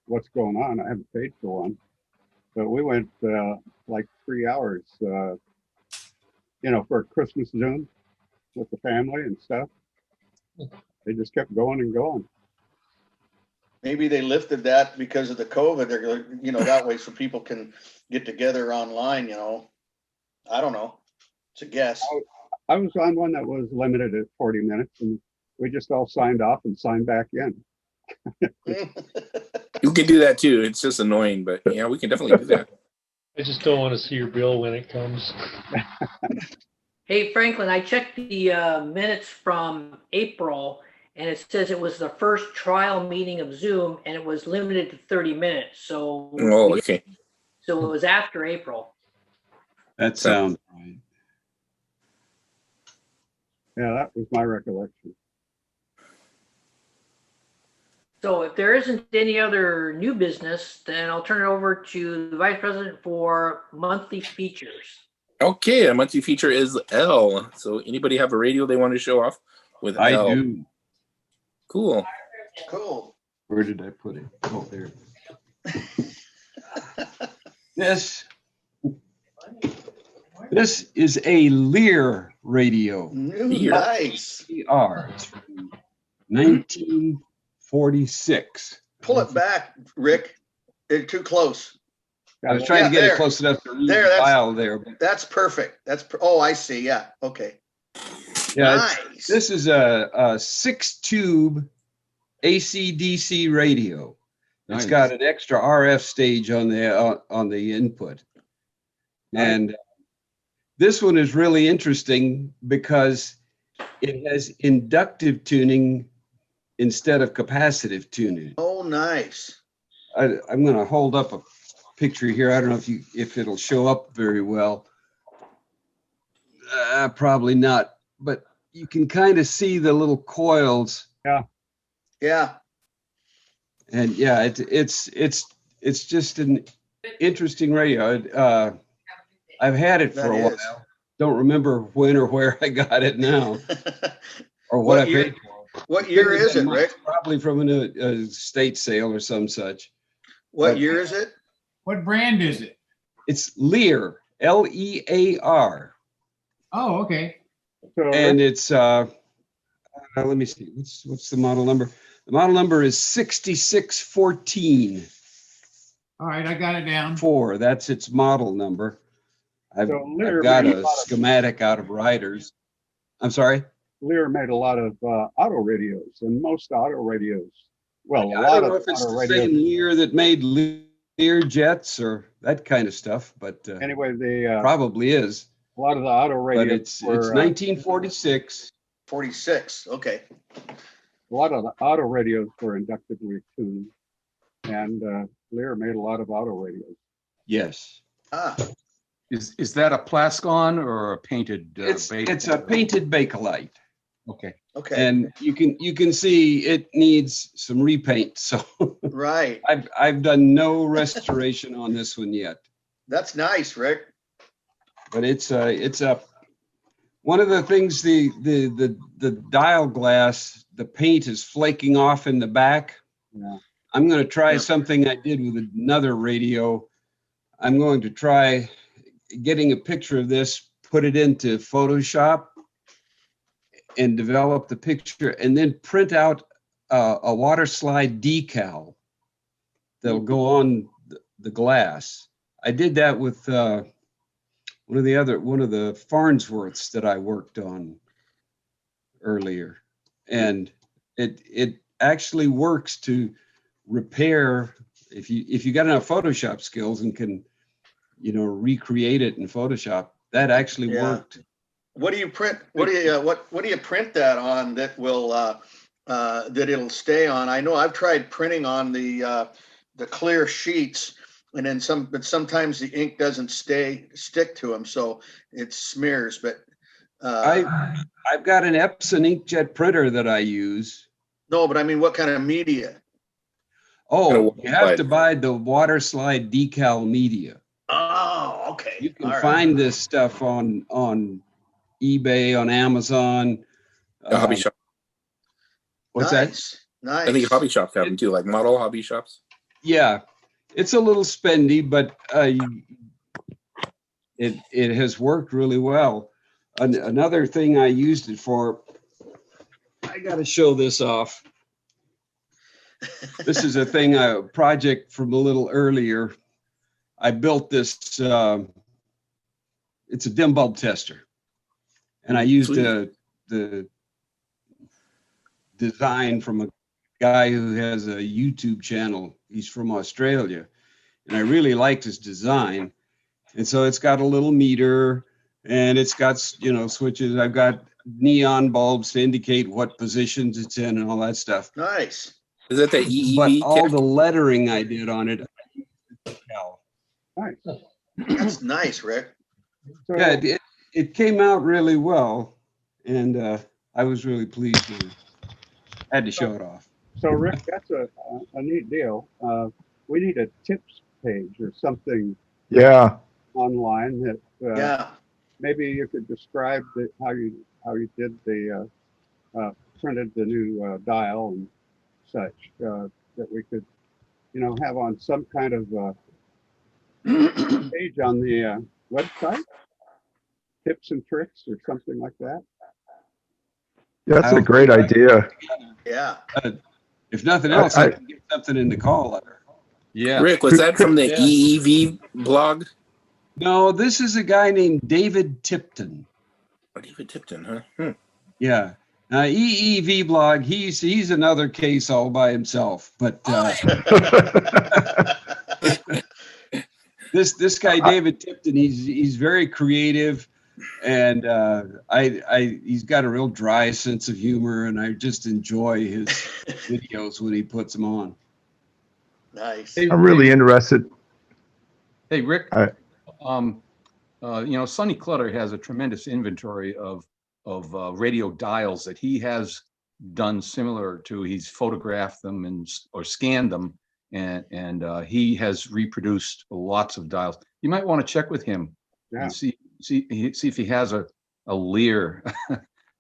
what's going on. I haven't paid for one, but we went like 3 hours, for a Christmas Zoom with the family and stuff. They just kept going and going. Maybe they lifted that because of the COVID. They're, that way so people can get together online, I don't know. It's a guess. I was on one that was limited at 40 minutes, and we just all signed off and signed back in. You can do that too. It's just annoying, but yeah, we can definitely do that. I just don't want to see your bill when it comes. Hey, Franklin, I checked the minutes from April, and it says it was the first trial meeting of Zoom, and it was limited to 30 minutes. So, Oh, okay. So it was after April. That sounds right. Yeah, that was my recollection. So if there isn't any other new business, then I'll turn it over to the Vice President for monthly features. Okay, a monthly feature is L. So anybody have a radio they want to show off with I L. do. Cool. Cool. Where did I put it? Oh, there. This is a Lear radio. Nice. LER. It's from 1946. Pull it back, Rick. It's too close. I was trying to get there. it close enough to read There, the that's- file there. But That's perfect. Oh, I see. Yeah. Okay. yeah, Nice. this is a 6-tube AC/DC radio. It's Nice. got an extra RF stage on the input. And this one is really interesting because it has inductive tuning instead of capacitive tuning. Oh, nice. I'm going to hold up a picture here. I don't know if it'll show up very well. Probably not, but you can kind of see the little coils. Yeah. Yeah. And yeah, it's just an interesting radio. I've had it for a while. Don't remember when or where I got it now, or what I paid for. What year is it, Rick? Probably from a estate sale or some such. What year is it? What brand is it? It's Lear, Lear. Oh, okay. And it's let me see, what's the model number? The model number is 6614. All right, I got it down. That's its model number. I've Lear got made a a lot of- schematic out of Riders. I'm sorry? Lear made a lot of auto radios, and most auto radios, well, a I lot don't know of if it's auto the radios. same Lear that made Lear jets or that kind of stuff, but Anyway, probably is. a lot of the auto radios But it's were 1946. 46. Okay. a lot of the auto radios were inductively tuned, and Lear made a lot of auto radios. Yes. Ah. Is that a Plascon or a painted? It's a painted Bakelite. Okay. Okay. And you can see it needs some repaint. So Right. I've done no restoration on this one yet. That's nice, Rick. But it's one of the things, the dial glass, the paint is flaking off in the back. Yeah. I'm going to try something I did with another radio. I'm going to try getting a picture of this, put it into Photoshop and develop the picture, and then print out a water slide decal that'll go on the glass. I did that with one of the Farnsworths that I worked on earlier, and it actually works to repair if you got enough Photoshop skills and can recreate it in Photoshop. That actually worked. What do you print? What do you print that on that will that it'll stay on? I know I've tried printing on the clear sheets, and then but sometimes the ink doesn't stick to them, so it smears. But I've got an Epson inkjet printer that I use. No, but I mean, what kind of media? Oh, you have to buy the water slide decal media. Oh, okay. You can find this stuff on eBay, on Amazon. Hobby shop. What's that? Nice. I think hobby shops have them too, like model hobby shops. Yeah, it's a little spendy, but it has worked really well. Another thing I used it for, I got to show this off. This is a project from a little earlier. I built this, it's a dim bulb tester. And I used the design from a guy who has a YouTube channel. He's from Australia. And I really liked his design. And so it's got a little meter and it's got, switches. I've got neon bulbs to indicate what positions it's in and all that stuff. Nice. Is that the EEV? But all the lettering I did on it. Nice. That's nice, Rick. Yeah, it came out really well, and I was really pleased with it. I had to show it off. So Rick, that's a neat deal. We need a tips page or something. Yeah. Online that yeah. Maybe you could describe how you did the printed the new dial and such, that we could, have on some kind of page on the website, tips and tricks or something like that. That's a great idea. Yeah. If nothing else, I can get something in the call letter. Yeah. Rick, was that from the EEV blog? No, this is a guy named David Tipton. Oh, David Tipton, huh? Hmm. Yeah. EEV blog, he's another case all by himself. But this guy David Tipton, he's very creative, and he's got a real dry sense of humor, and I just enjoy his videos when he puts them on. Nice. I'm really interested. Hey, Rick. Sonny Clutter has a tremendous inventory of radio dials that he has done similar to. He's photographed them or scanned them, and he has reproduced lots of dials. You might want to check with him and see if he has a Lear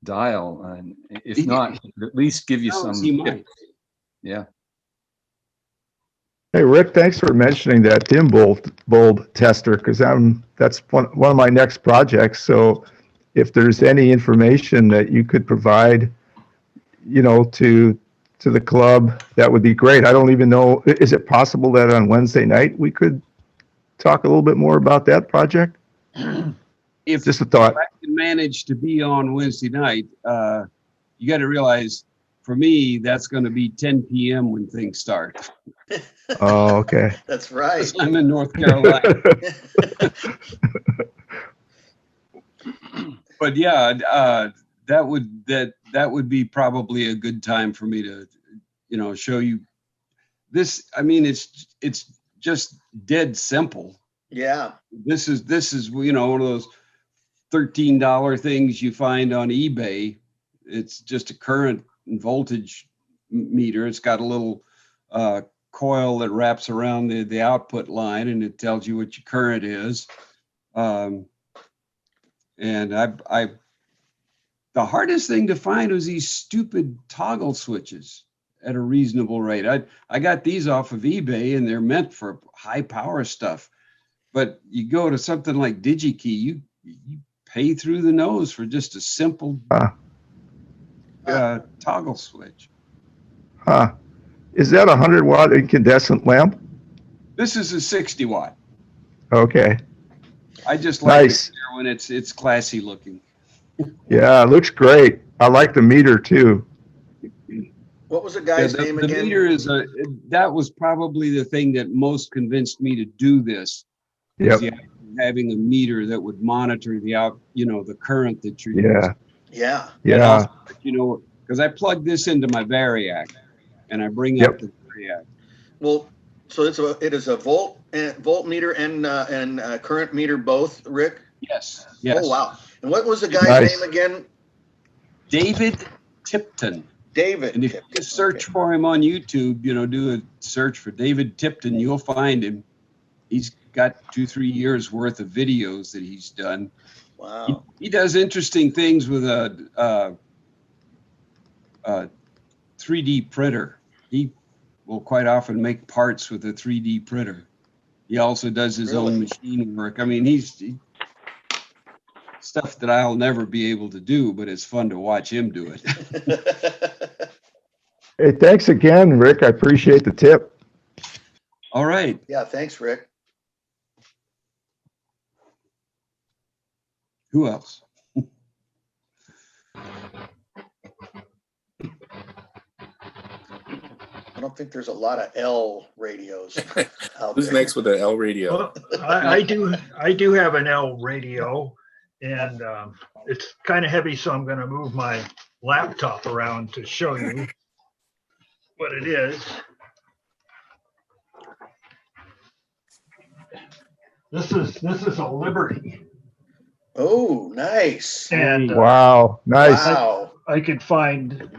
dial, and if not, at least give you some. He might. Yeah. Hey, Rick, thanks for mentioning that dim bulb tester, because that's one of my next projects. So if there's any information that you could provide, to the club, that would be great. I don't even know, is it possible that on Wednesday night we could talk a little bit more about that project? If just a thought. If I can manage to be on Wednesday night, you got to realize, for me, that's going to be 10 p.m. when things start. Oh, okay. That's right. I'm in North Carolina. But yeah, that would be probably a good time for me to, show you this. I mean, it's just dead simple. Yeah. This is one of those $13 things you find on eBay. It's just a current and voltage meter. It's got a little coil that wraps around the output line, and it tells you what your current is. And the hardest thing to find was these stupid toggle switches at a reasonable rate. I got these off of eBay, and they're meant for high power stuff. But you go to something like DigiKey, you pay through the nose for just a simple toggle switch. Huh. Is that a 100-watt incandescent lamp? This is a 60 watt. Okay. I just like Nice. it when it's classy looking. Yeah, it looks great. I like the meter too. What was the guy's name the again? meter that was probably the thing that most convinced me to do this. Yep. Having a meter that would monitor the current that you're Yeah. using. Yeah. Yeah. Also, because I plug this into my Variac, and I bring up the Variac. Well, so it is a voltmeter and current meter both, Rick? Yes. Oh wow! And what was the guy's name again? David Tipton. David. And if you just search for him on YouTube, do a search for David Tipton, you'll find him. He's got 2-3 years worth of videos that he's done. Wow. He does interesting things with a 3D printer. He will quite often make parts with a 3D printer. He also does his own machine work. I mean, he's stuff that I'll never be able to do, but it's fun to watch him do it. Hey, thanks again, Rick. I appreciate the tip. All right. Yeah, thanks, Rick. Who else? I don't think there's a lot of L radios out Who's there. next with the L radio? Well, I do have an L radio, and it's kind of heavy, so I'm going to move my laptop around to show you what it is. This is a Liberty. Oh, nice. And wow, nice. Wow. I could find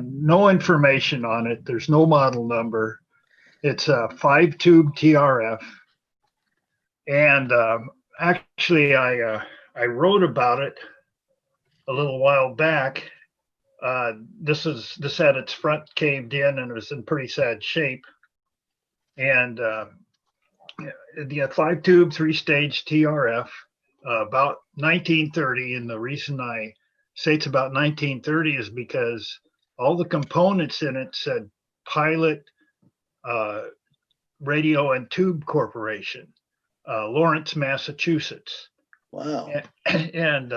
no information on it. There's no model number. It's a 5-tube TRF. And actually, I wrote about it a little while back This had its front caved in and it was in pretty sad shape. And the 5-tube 3-stage TRF, about 1930. And the reason I say it's about 1930 is because all the components in it said Pilot Radio and Tube Corporation, Lawrence, Massachusetts. Wow. And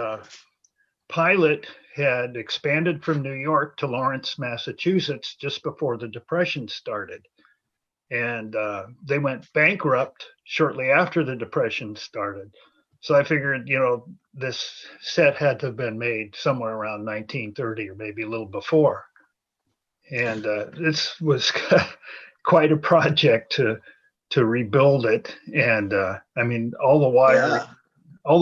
Pilot had expanded from New York to Lawrence, Massachusetts just before the Depression started. And they went bankrupt shortly after the Depression started. So I figured, this set had to have been made somewhere around 1930 or maybe a little before. And this was quite a project to rebuild it. And I mean, all the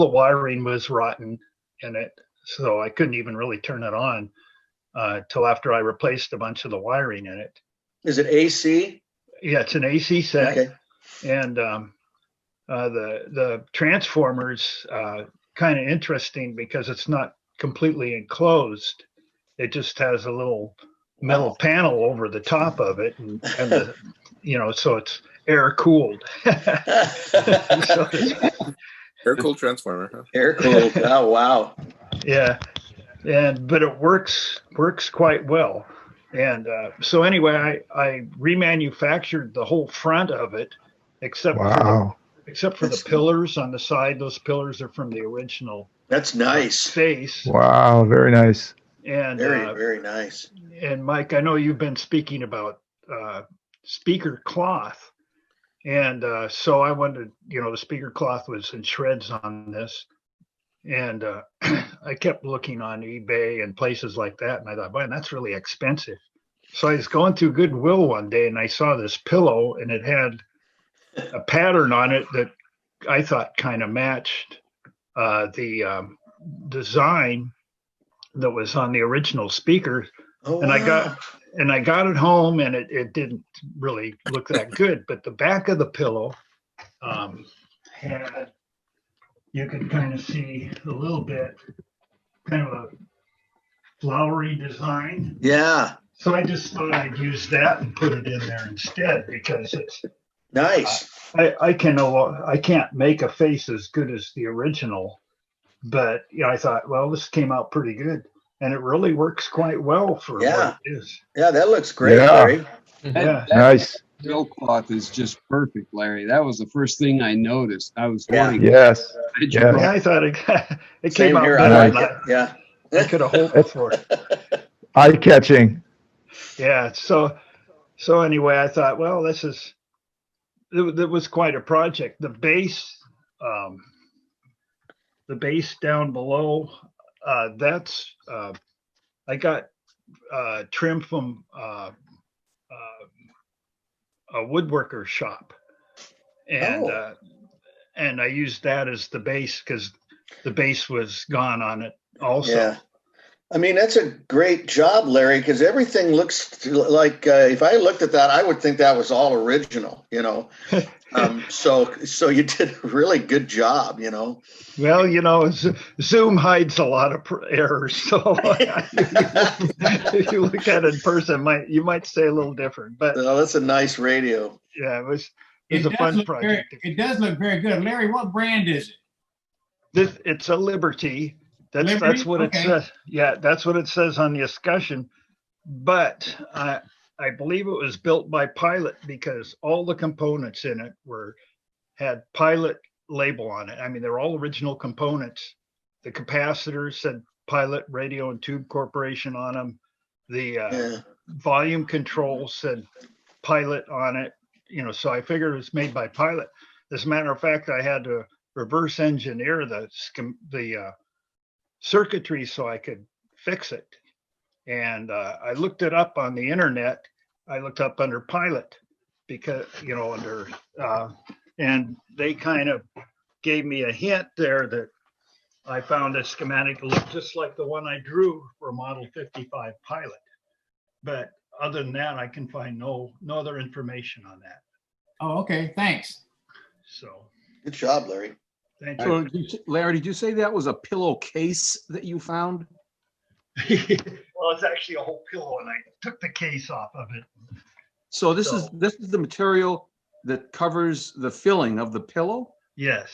wiring was rotten in it. So I couldn't even really turn it on till after I replaced a bunch of the wiring in it. Is it AC? Yeah, it's an AC set. Okay. And the transformer's kind of interesting because it's not completely enclosed. It just has a little metal panel over the top of it, and so it's air cooled. Air cooled transformer. Huh? Air cooled. Oh wow. Yeah, but it works quite well. And so anyway, I remanufactured the whole front of it, except for the pillars on the side. Those pillars are from the original. That's nice. Face. Wow, very nice. And very nice. And Mike, I know you've been speaking about speaker cloth, and so I wanted, the speaker cloth was in shreds on this, and I kept looking on eBay and places like that, and I thought, man, that's really expensive. So I was going through Goodwill one day, and I saw this pillow, and it had a pattern on it that I thought kind of matched the design that was on the original speaker. Oh, and wow. I got it home, and it didn't really look that good. But the back of the pillow had, you could kind of see a little bit, kind of a flowery design. Yeah. So I just thought I'd use that and put it in there instead because it's nice. I can't make a face as good as the original, but I thought, well, this came out pretty good, and it really works quite well for what it is. Yeah, that looks great, Larry. Yeah, nice. Bill cloth is just perfect, Larry. That was the first thing I noticed. I was wondering. Yes. Yeah, I thought it Same came out here. better. I like it. Yeah. I could have hoped for it. Eye catching. Yeah. So anyway, I thought, well, it was quite a project. The base down below, that's I got trim from a woodworker shop, and I used that as the base because the base was gone on it also. Yeah. I mean, that's a great job, Larry, because everything looks like, if I looked at that, I would think that was all original, So you did a really good job, Well, Zoom hides a lot of errors. So if you look at it in person, you might say a little different. But well, that's a nice radio. Yeah, it was a fun project. It does look very good. Larry, what brand is it? It's a Liberty. That's what it says. Yeah, that's what it says on the escutcheon. But I believe it was built by Pilot because all the components in it had Pilot label on it. I mean, they're all original components. The capacitors said Pilot Radio and Tube Corporation on them. The volume control said Pilot on it. So I figured it was made by Pilot. As a matter of fact, I had to reverse engineer the circuitry so I could fix it. And I looked it up on the internet. I looked up under Pilot because, and they kind of gave me a hint there that I found a schematic that looked just like the one I drew for Model 55 Pilot. But other than that, I can find no other information on that. Oh, okay. Thanks. So good job, Larry. Thank you. So, Larry, did you say that was a pillowcase that you found? Well, it's actually a whole pillow, and I took the case off of it. So this is the material that covers the filling of the pillow? Yes.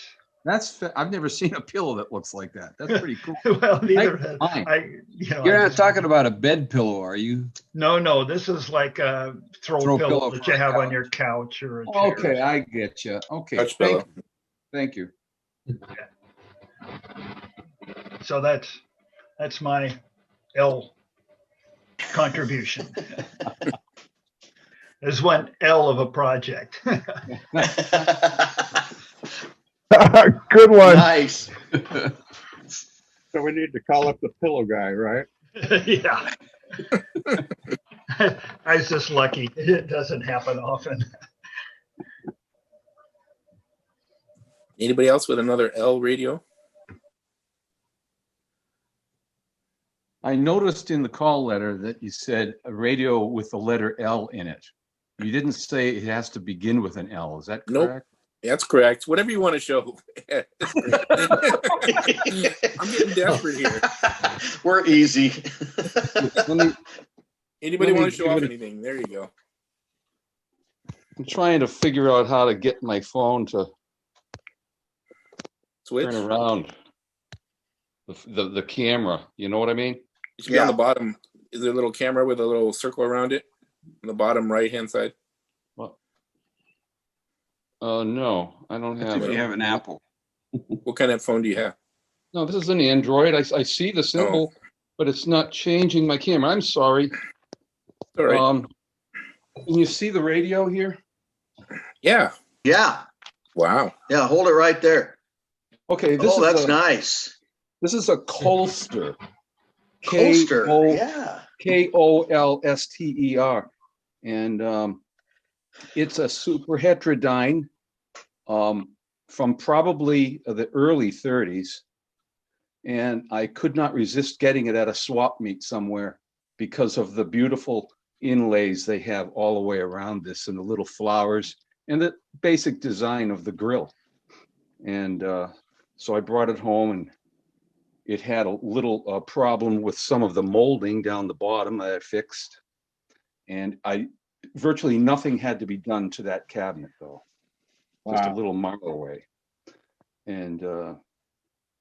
I've never seen a pillow that looks like that. That's pretty cool. Well, neither had Fine. You're not talking about a bed pillow, are you? No, this is like a throw pillow pillow that for you a have on couch. your couch or a chair. Okay, I get you. Okay, Couch pillow. Thank you. So that's my L contribution. There's one L of a project. Good one. Nice. So we need to call up the pillow guy, right? Yeah. I was just lucky. It doesn't happen often. Anybody else with another L radio? I noticed in the call letter that you said a radio with the letter L in it. You didn't say it has to begin with an L. Is that correct? Nope. That's correct. Whatever you want to show. I'm getting desperate here. We're easy. Anybody want to show off anything? There you go. I'm trying to figure out how to get my phone to Switch? turn around the camera. You know what I mean? It should be on the bottom. Is there a little camera with a little circle around it? On the bottom right-hand side? No, I don't have it. You have an Apple. What kind of phone do you have? No, this is an Android. I see the symbol, but it's not changing my camera. I'm sorry. All right. Can you see the radio here? Yeah. Yeah. Wow. Yeah, hold it right there. Okay. That's nice. This is a Colster. Colster. Yeah. Kolster. And it's a super heterodyne from probably the early 30s. And I could not resist getting it at a swap meet somewhere because of the beautiful inlays they have all the way around this and the little flowers and the basic design of the grill. And so I brought it home, and it had a little problem with some of the molding down the bottom that I fixed. And virtually nothing had to be done to that cabinet, though. Just a little mile away. And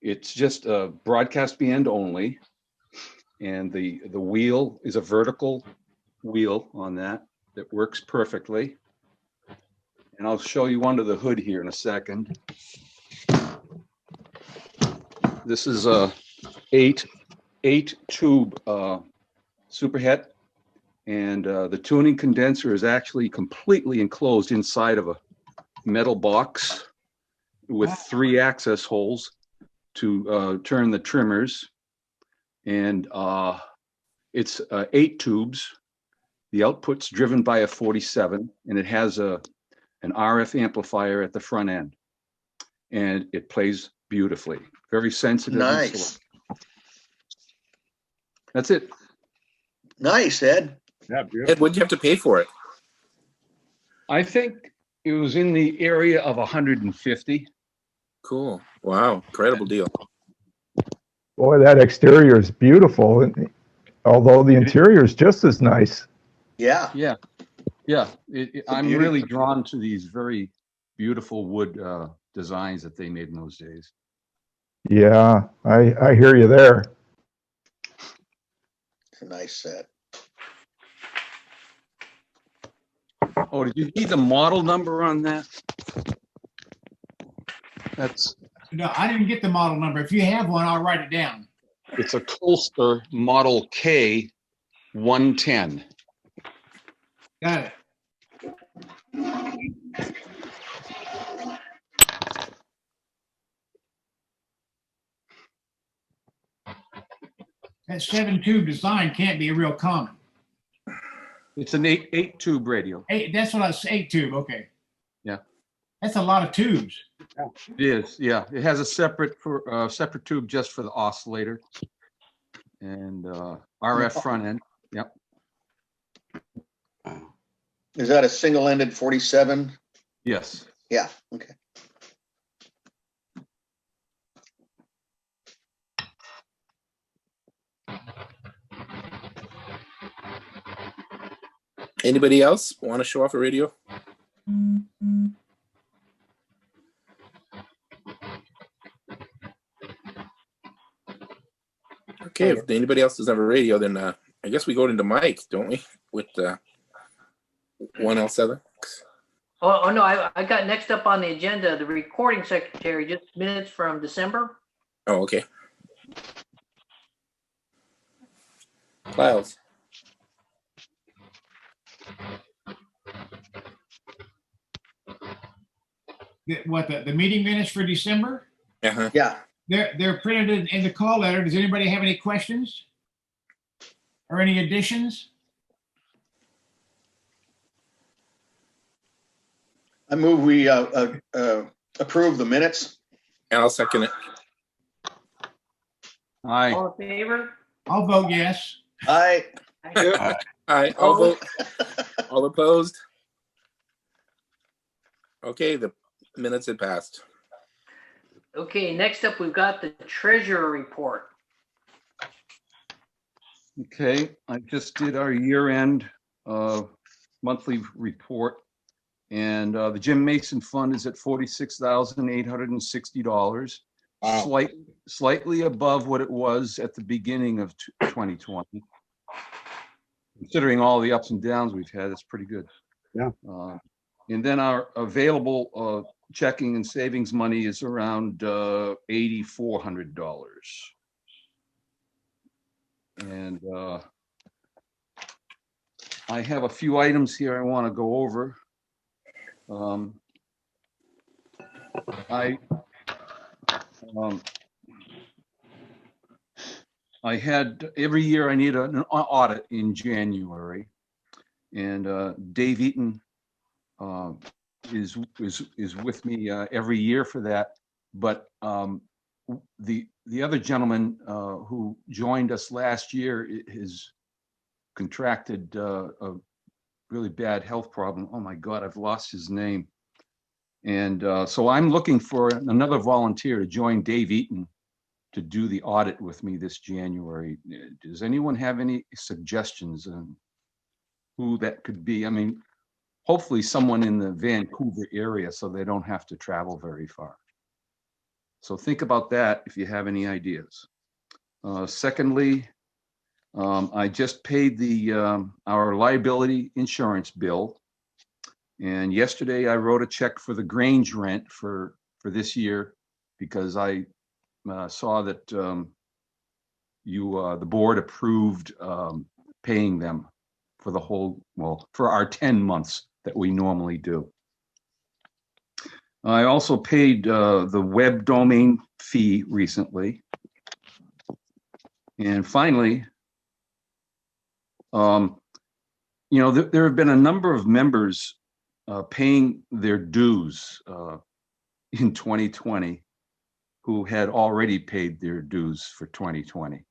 it's just a broadcast band only. And the wheel is a vertical wheel on that works perfectly. And I'll show you under the hood here in a second. This is a eight tube superhet. And the tuning condenser is actually completely enclosed inside of a metal box with 3 access holes to turn the trimmers. And it's 8 tubes. The output's driven by a 47, and it has an RF amplifier at the front end. And it plays beautifully. Very sensitive. Nice. That's it. Nice, Ed. Yeah, Ed, what'd you have to pay for it? I think it was in the area of 150. Cool. Wow. Incredible deal. Boy, that exterior is beautiful, although the interior is just as nice. Yeah. Yeah. Yeah. I'm really drawn to these very beautiful wood designs that they made in those days. Yeah, I hear you there. It's a nice set. Oh, did you need the model number on that? No, I didn't get the model number. If you have one, I'll write it down. It's a Colster Model K 110. Got it. That 7-tube design can't be real common. It's an eight tube radio. That's what I was 8-tube. Okay. Yeah. That's a lot of tubes. It is. Yeah. It has a separate tube just for the oscillator and RF front end. Yep. Is that a single-ended 47? Yes. Yeah. Okay. Anybody else want to show off a radio? Okay, if anybody else doesn't have a radio, then I guess we go into Mike, don't we? With 1L7. Oh no, I got next up on the agenda, the recording secretary, just minutes from December. Oh, okay. Clouds. The meeting minutes for December? Uh-huh. Yeah. They're printed in the call letter. Does anybody have any questions? Or any additions? I move we approve the minutes. And I'll second it. Aye. All in favor? I'll vote yes. Aye. Aye. I'll vote. All opposed? Okay, the minutes had passed. Okay, next up, we've got the treasurer report. Okay, I just did our year-end monthly report, and the Jim Mason Fund is at $46,860. Wow. Slightly above what it was at the beginning of 2020. Considering all the ups and downs we've had, it's pretty good. Yeah. And then our available checking and savings money is around $8,400. And I have a few items here I want to go over. I had every year I need an audit in January, and Dave Eaton is with me every year for that. But the other gentleman who joined us last year has contracted a really bad health problem. Oh my God, I've lost his name. And so I'm looking for another volunteer to join Dave Eaton to do the audit with me this January. Does anyone have any suggestions on who that could be? I mean, hopefully someone in the Vancouver area so they don't have to travel very far. So think about that if you have any ideas. Secondly, I just paid our liability insurance bill. And yesterday I wrote a check for the Grange rent for this year because I saw that the board approved paying them for the whole, for our 10 months that we normally do. I also paid the web domain fee recently. And finally, there have been a number of members paying their dues in 2020 who had already paid their dues for 2020.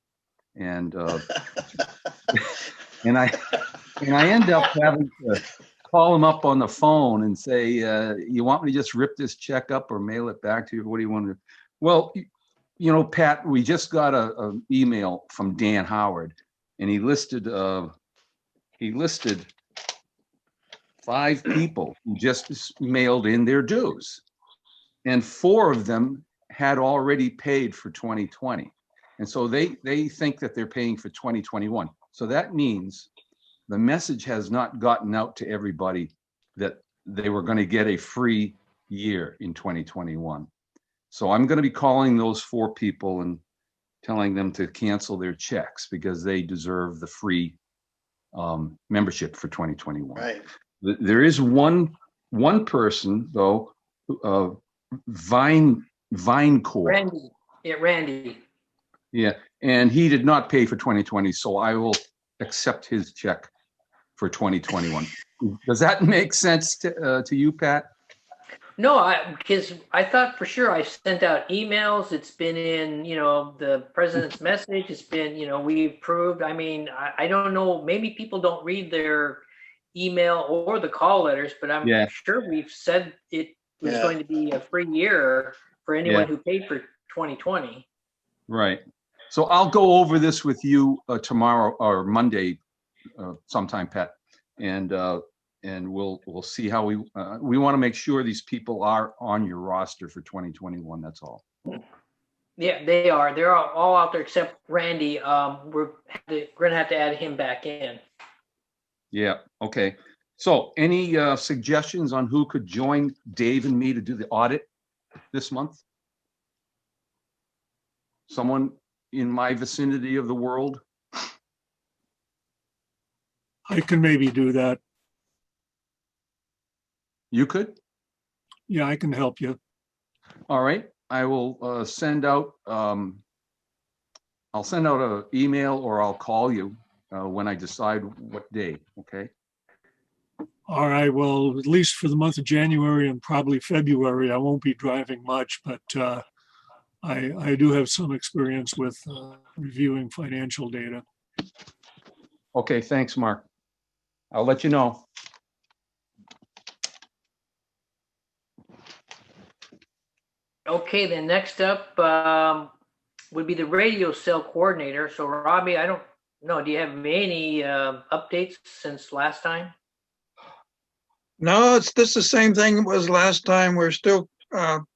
And and I end up having to call them up on the phone and say, you want me to just rip this check up or mail it back to you? What do you want to do? Well, Pat, we just got an email from Dan Howard, and he listed 5 people who just mailed in their dues, and 4 of them had already paid for 2020. And so they think that they're paying for 2021. So that means the message has not gotten out to everybody that they were going to get a free year in 2021. So I'm going to be calling those 4 people and telling them to cancel their checks because they deserve the free membership for 2021. Right. There is one person though, Vinecore. Randy. Yeah, Randy. Yeah, and he did not pay for 2020, so I will accept his check for 2021. Does that make sense to you, Pat? No, because I thought for sure I sent out emails. It's been in, the president's message. It's been, we approved. I mean, I don't know. Maybe people don't read their email or the call letters, but I'm sure we've said it was going to be a free year for anyone who paid for 2020. Right. So I'll go over this with you tomorrow or Monday sometime, Pat. and we'll see how we want to make sure these people are on your roster for 2021. That's all. Yeah, they are. They're all out there except Randy. We're gonna have to add him back in. Yeah. Okay. So, any suggestions on who could join Dave and me to do the audit this month? Someone in my vicinity of the world? I can maybe do that. You could? Yeah, I can help you. All right. I will send out, I'll send out an email or I'll call you when I decide what day, okay? All right, well, at least for the month of January and probably February, I won't be driving much, but I do have some experience with reviewing financial data. Okay, thanks, Mark. I'll let you know. Okay, then next up would be the radio cell coordinator. So Robbie, I don't know, do you have any updates since last time? No, it's the same thing it was last time. We're still kind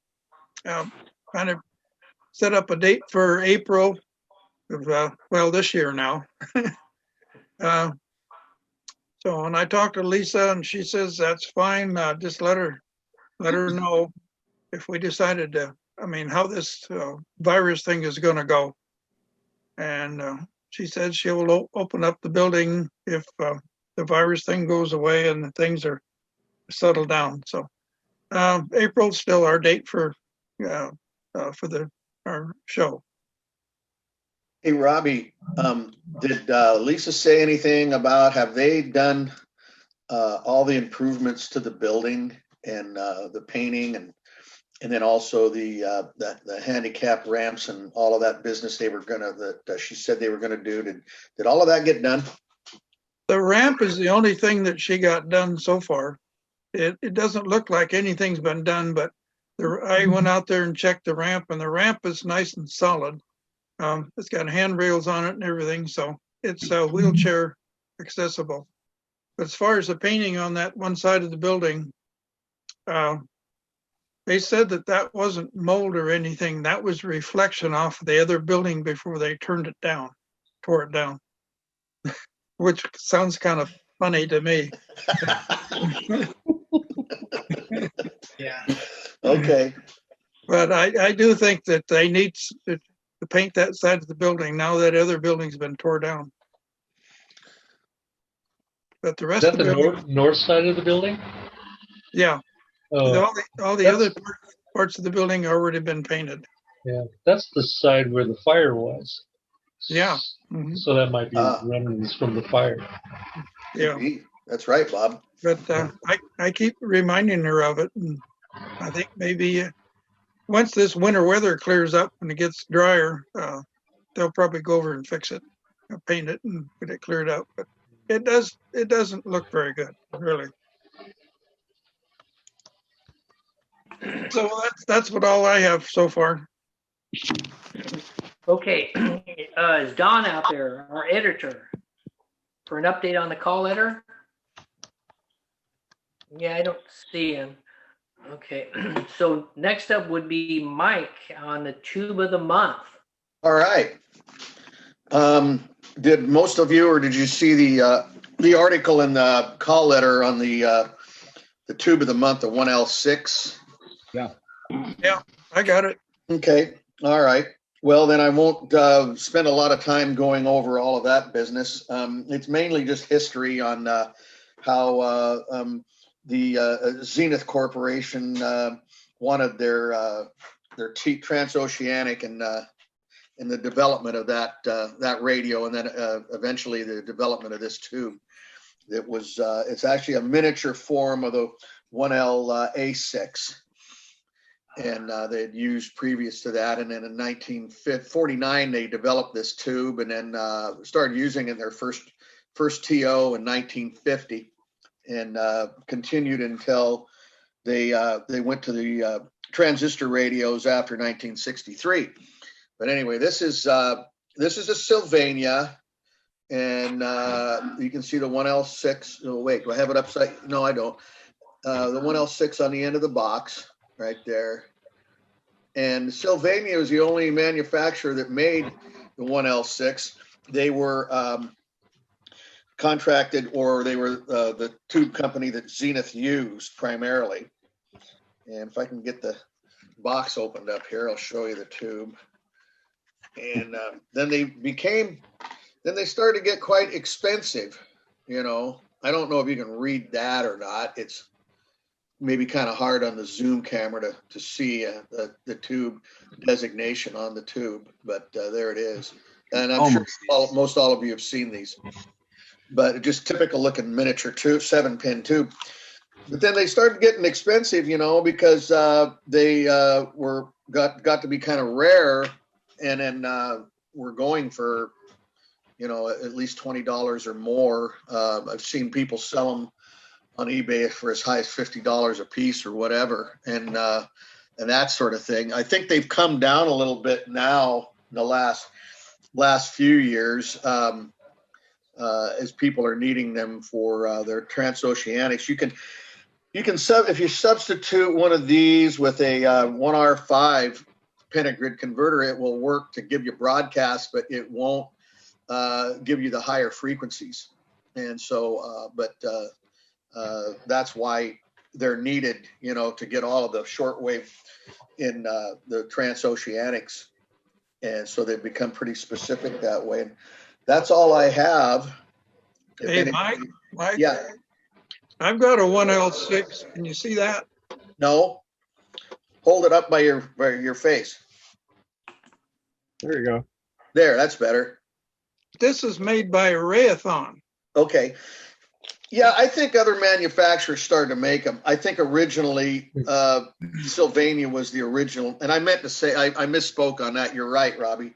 of set up a date for April of, well, this year now. So, and I talked to Lisa and she says, that's fine. Just let her know if we decided to, I mean, how this virus thing is going to go. And she said she will open up the building if the virus thing goes away and things are settled down. So April's still our date for our show. Hey, Robbie, did Lisa say anything about, have they done all the improvements to the building and the painting and then also the handicap ramps and all of that business they were gonna, that she said they were gonna do? Did all of that get done? The ramp is the only thing that she got done so far. It doesn't look like anything's been done, but I went out there and checked the ramp, and the ramp is nice and solid. It's got handrails on it and everything, so it's wheelchair accessible. But as far as the painting on that one side of the building, they said that wasn't mold or anything. That was reflection off the other building before they tore it down, which sounds kind of funny to me. Yeah. Okay. But I do think that they need to paint that side of the building now that other building's been tore down. But the rest Is that of the the north side of the building? Yeah. Oh, All the other parts of the building already been painted. yeah, that's the side where the fire was. Yeah. So that might be remnants from the fire. Yeah. That's right, Bob. But I keep reminding her of it, and I think maybe once this winter weather clears up and it gets drier, they'll probably go over and fix it, paint it, and get it cleared up. But it doesn't look very good, really. So that's what all I have so far. Okay, is Don out there, our editor, for an update on the call letter? Yeah, I don't see him. Okay, so next up would be Mike on the tube of the month. All right. Did most of you, or did you see the article in the call letter on the tube of the month, the 1L6? Yeah. Yeah, I got it. Okay. All right. Well, then I won't spend a lot of time going over all of that business. It's mainly just history on how the Zenith Corporation wanted their transoceanic and the development of that radio, and then eventually the development of this tube. It was it's actually a miniature form of the 1L-A6. And they had used previous to that. And then in 1949, they developed this tube and then started using it in their first TO in 1950 and continued until they went to the transistor radios after 1963. But anyway, this is a Sylvania And you can see the 1L6. Oh, wait, do I have it upside? No, I don't. The 1L6 on the end of the box right there. And Sylvania was the only manufacturer that made the 1L6. They were contracted, or they were the tube company that Zenith used primarily. And if I can get the box opened up here, I'll show you the tube. And then they started to get quite expensive. You know, I don't know if you can read that or not. It's maybe kind of hard on the zoom camera to see the tube designation on the tube, but there it is. And I'm sure most all of you have seen these, but just typical looking miniature tube, 7-pin tube. But then they started getting expensive, you know, because they got to be kind of rare, and then were going for, you know, at least $20 or more. I've seen people sell them on eBay for as high as $50 a piece or whatever, and that sort of thing. I think they've come down a little bit now in the last few years, as people are needing them for their transoceanics. If you substitute one of these with a 1R5 pentagrid converter, it will work to give you broadcast, but it won't give you the higher frequencies. And so, that's why they're needed, you know, to get all of the shortwave in the transoceanics. And so they've become pretty specific that way. And that's all I have. Hey, Mike, yeah, I've got a 1L6. Can you see that? No. Hold it up by your face. There you go. There, that's better. This is made by Raython. Okay. Yeah, I think other manufacturers started to make them. I think originally Sylvania was the original. And I meant to say, I misspoke on that. You're right, Robbie.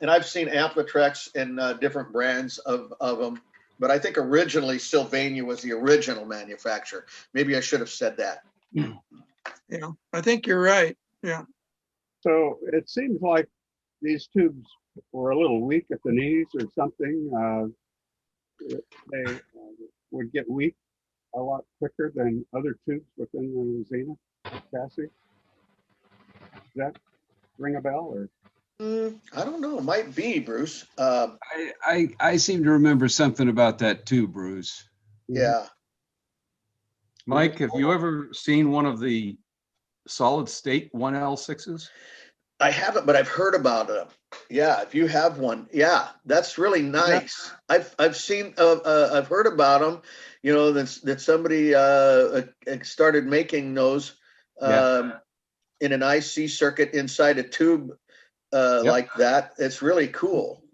And I've seen Amplitrex and different brands of them. But I think originally Sylvania was the original manufacturer. Maybe I should have said that. Yeah, I think you're right. Yeah. So it seems like these tubes were a little weak at the knees or something. They would get weak a lot quicker than other tubes within the Zenith chassis. Does that ring a bell? Or I don't know. It might be, Bruce. I seem to remember something about that too, Bruce. Yeah. Mike, have you ever seen one of the solid state 1L6s? I haven't, but I've heard about them. Yeah, if you have one, yeah, that's really nice. Yeah. I've seen, I've heard about them. You know, that somebody started making those in an IC circuit inside a tube like that. It's really cool.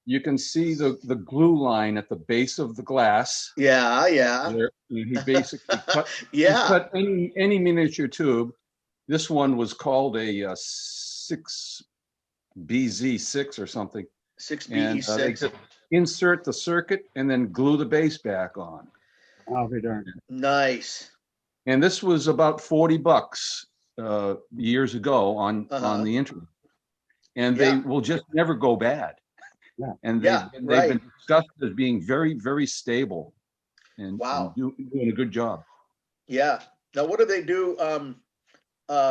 You can see the glue line at the base of the glass. Yeah, yeah. There, he basically cut, he cut any miniature tube. This one was called a 6BZ6 or something. 6BZ6. Insert the circuit and then glue the base back on. I'll be darned. Nice. And this was about $40 years ago on the internet. And they will just never go bad. Yeah. And they've been discussed as being very, very stable and, and doing a good job. Yeah. Now, what do they do?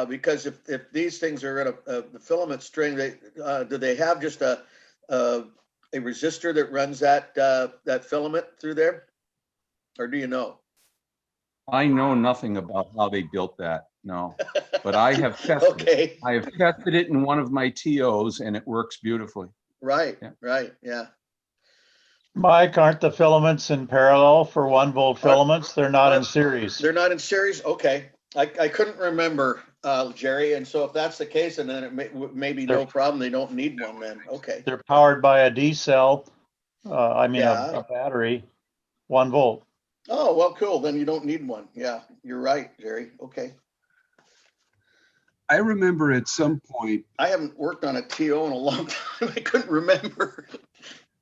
Because if these things are in a filament string, do they have just a resistor that runs that filament through there, or do you know? I know nothing about how they built that. No, but I have tested it. I have tested it in one of my TOs, and it works beautifully. Right. Right. Yeah. Mike, aren't the filaments in parallel for 1-volt filaments? They're not in series. They're not in series. Okay. I couldn't remember, Jerry. And so if that's the case, and then it may be no problem. They don't need one then. Okay. They're powered by a D cell. A battery, 1 volt. Oh, well, cool. Then you don't need one. Yeah, you're right, Jerry. Okay. I remember at some point. I haven't worked on a TO in a long time. I couldn't remember.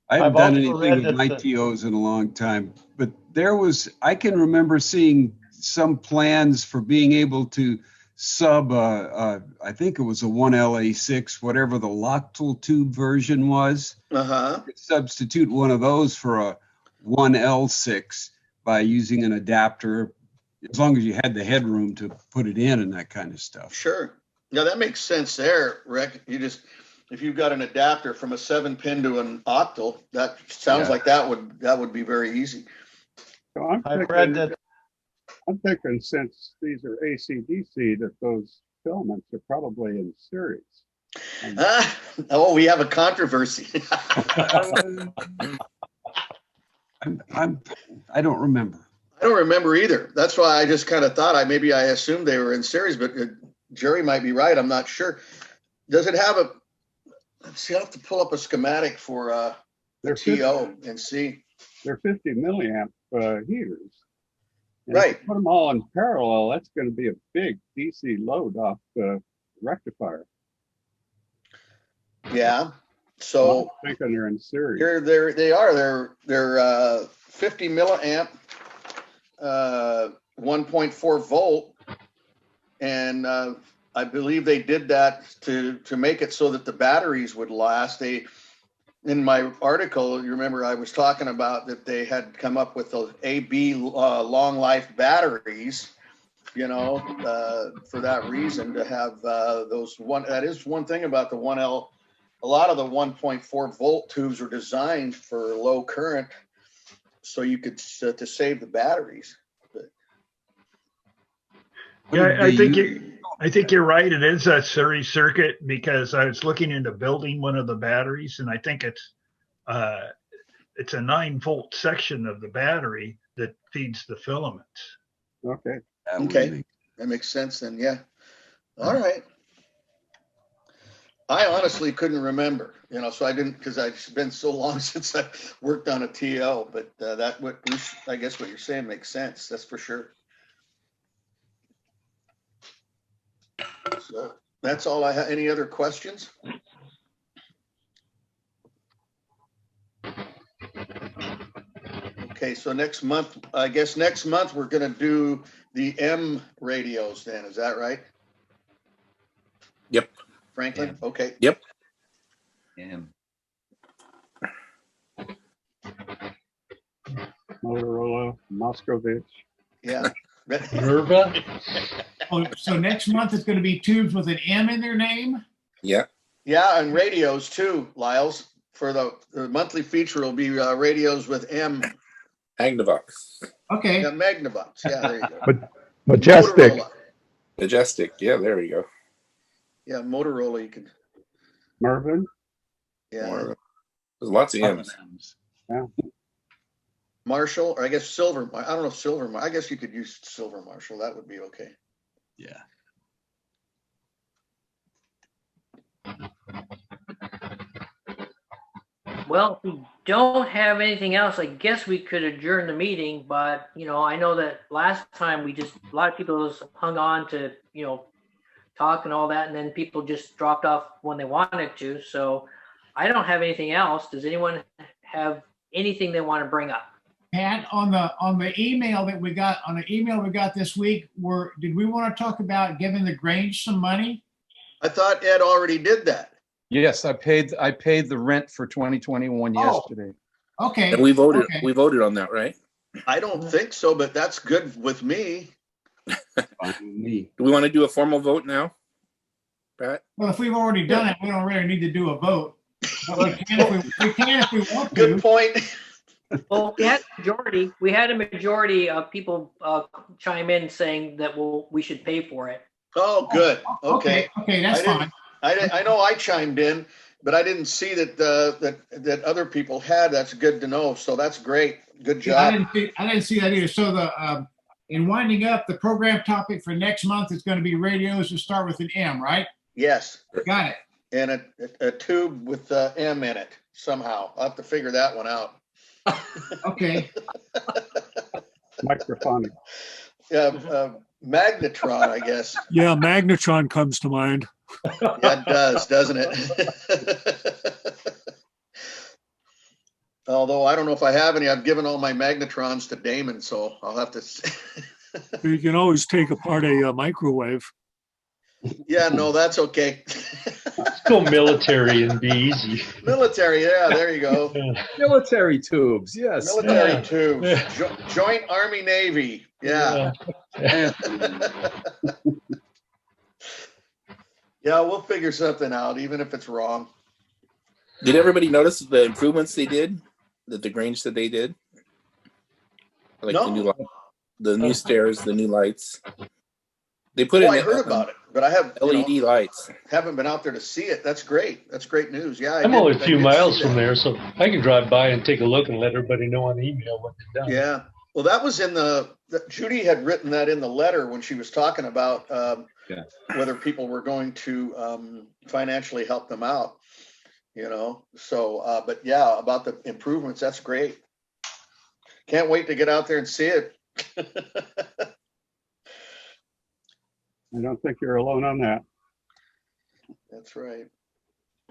I haven't done anything with my TOs in a long time, but I can remember seeing some plans for being able to sub, I think it was a 1LA6, whatever the Lochtel tube version was. Substitute one of those for a 1L6 by using an adapter, as long as you had the headroom to put it in and that kind of stuff. Sure. Yeah, that makes sense there, Rick. If you've got an adapter from a 7-pin to an octal, that sounds like that would be very easy. So I'm thinking since these are AC/DC, that those filaments are probably in series. We have a controversy. I don't remember. I don't remember either. That's why I just kind of thought I assumed they were in series, but Jerry might be right. I'm not sure. Does it have let's see, I'll have to pull up a schematic for the TO and see. They're 50 milliamp heaters. And right. If you put them all in parallel, that's going to be a big DC load off the rectifier. Yeah. So I'm thinking they're in series. Here they are. They're 50 milliamp, 1.4 volt, and I believe they did that to make it so that the batteries would last. In my article, you remember I was talking about that they had come up with the AB long life batteries, for that reason, to have those one. That is one thing about the 1L. A lot of the 1.4 volt tubes were designed for low current, so you could to save the batteries. But, yeah, I think you're right. It is a series circuit because I was looking into building one of the batteries, and I think it's a 9-volt section of the battery that feeds the filaments. Okay. Okay, that makes sense then. Yeah. All right. I honestly couldn't remember, so I didn't, because it's been so long since I worked on a TO. But I guess what you're saying makes sense. That's for sure. So that's all I have. Any other questions? Okay, so next month we're going to do the M radios then. Is that right? Yep. Franklin? Okay. Yep. Motorola, Moscovich. Yeah. Nerva. So next month it's going to be tubes with an M in their name? Yeah. Yeah, and radios too, Lyles. For the monthly feature will be radios with M. Magnavox. Okay. Yeah, Magnavox. Yeah, there you go. Majestic. Motorola. Majestic. Yeah, there we go. Yeah, Motorola. You can. Marvin. Yeah. There's lots of M's. Yeah. Marshall, or I guess Silver. I don't know if Silver. I guess you could use Silver Marshall. That would be okay. Yeah. Well, if we don't have anything else, I guess we could adjourn the meeting. But, I know that last time a lot of people just hung on to, talk and all that. And then people just dropped off when they wanted to. So I don't have anything else. Does anyone have anything they want to bring up? Pat, on the email that we got, this week, did we want to talk about giving the Grange some money? I thought Ed already did that. Yes, I paid the rent for 2021 yesterday. Okay. And we voted. Okay. We voted on that, right? I don't think so, but that's good with me. Do we want to do a formal vote now, Pat? Well, if we've already done it, we don't really need to do a vote. But we can if we want to. Good point. Well, we had a majority of people chime in saying that we should pay for it. Oh, good. Okay. Okay, that's fine. I know I chimed in, but I didn't see that that other people had. That's good to know. So that's great. Good job. I didn't see that either. So in winding up, the program topic for next month is going to be radios to start with an M, right? Yes. Got it. And a tube with M in it somehow. I'll have to figure that one out. Okay. Microphonic. Magnetron, I guess. Yeah, magnetron comes to mind. Yeah, it does, doesn't it? Although I don't know if I have any. I've given all my magnetrons to Damon, so I'll have to. You can always take apart a microwave. Yeah, no, that's okay. Let's go military and be easy. Military, yeah, there you go. Military tubes, yes. Military tubes, Joint Army Navy, yeah. Yeah, we'll figure something out, even if it's wrong. Did everybody notice the improvements they did? That the Grange that they did? Like No. the new stairs, the new lights. They put in I heard about it, but I have LED lights. Haven't been out there to see it. That's great. That's great news. Yeah, I'm only a few miles from there, so I can drive by and take a look and let everybody know on the email what they've done. Yeah. Well, that was in Judy had written that in the letter when she was talking about whether people were going to financially help them out, you know. So, but yeah, about the improvements, that's great. Can't wait to get out there and see it. I don't think you're alone on that. That's right.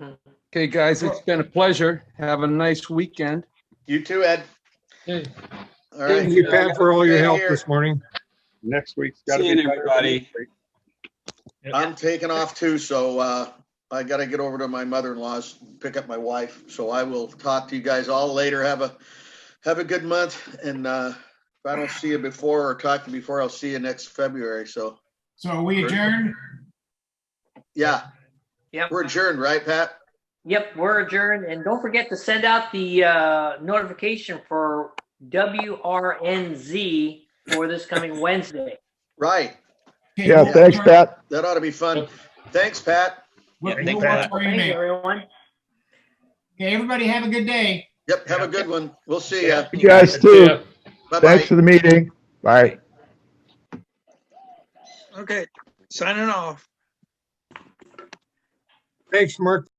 Okay, guys, it's been a pleasure. Have a nice weekend. You too, Ed. Hey. All right. Thank you, Pat, for all your help this morning. Next week's got to See be you, everybody. I'm taking off too, so I got to get over to my mother-in-law's, pick up my wife. So I will talk to you guys all later. Have a good month, and if I don't see you before or talk to you before, I'll see you next February. So are we adjourned? Yeah. Yep. We're adjourned, right, Pat? Yep, we're adjourned. And don't forget to send out the notification for WRNZ for this coming Wednesday. Right. Yeah, thanks, Pat. That ought to be fun. Thanks, Pat. Yeah, We'll thanks, watch our email. everyone. Okay, everybody have a good day. Yep, have a good one. We'll see ya. You guys too. Bye-bye. Thanks for the meeting. Bye. Okay, signing off. Thanks, Mark.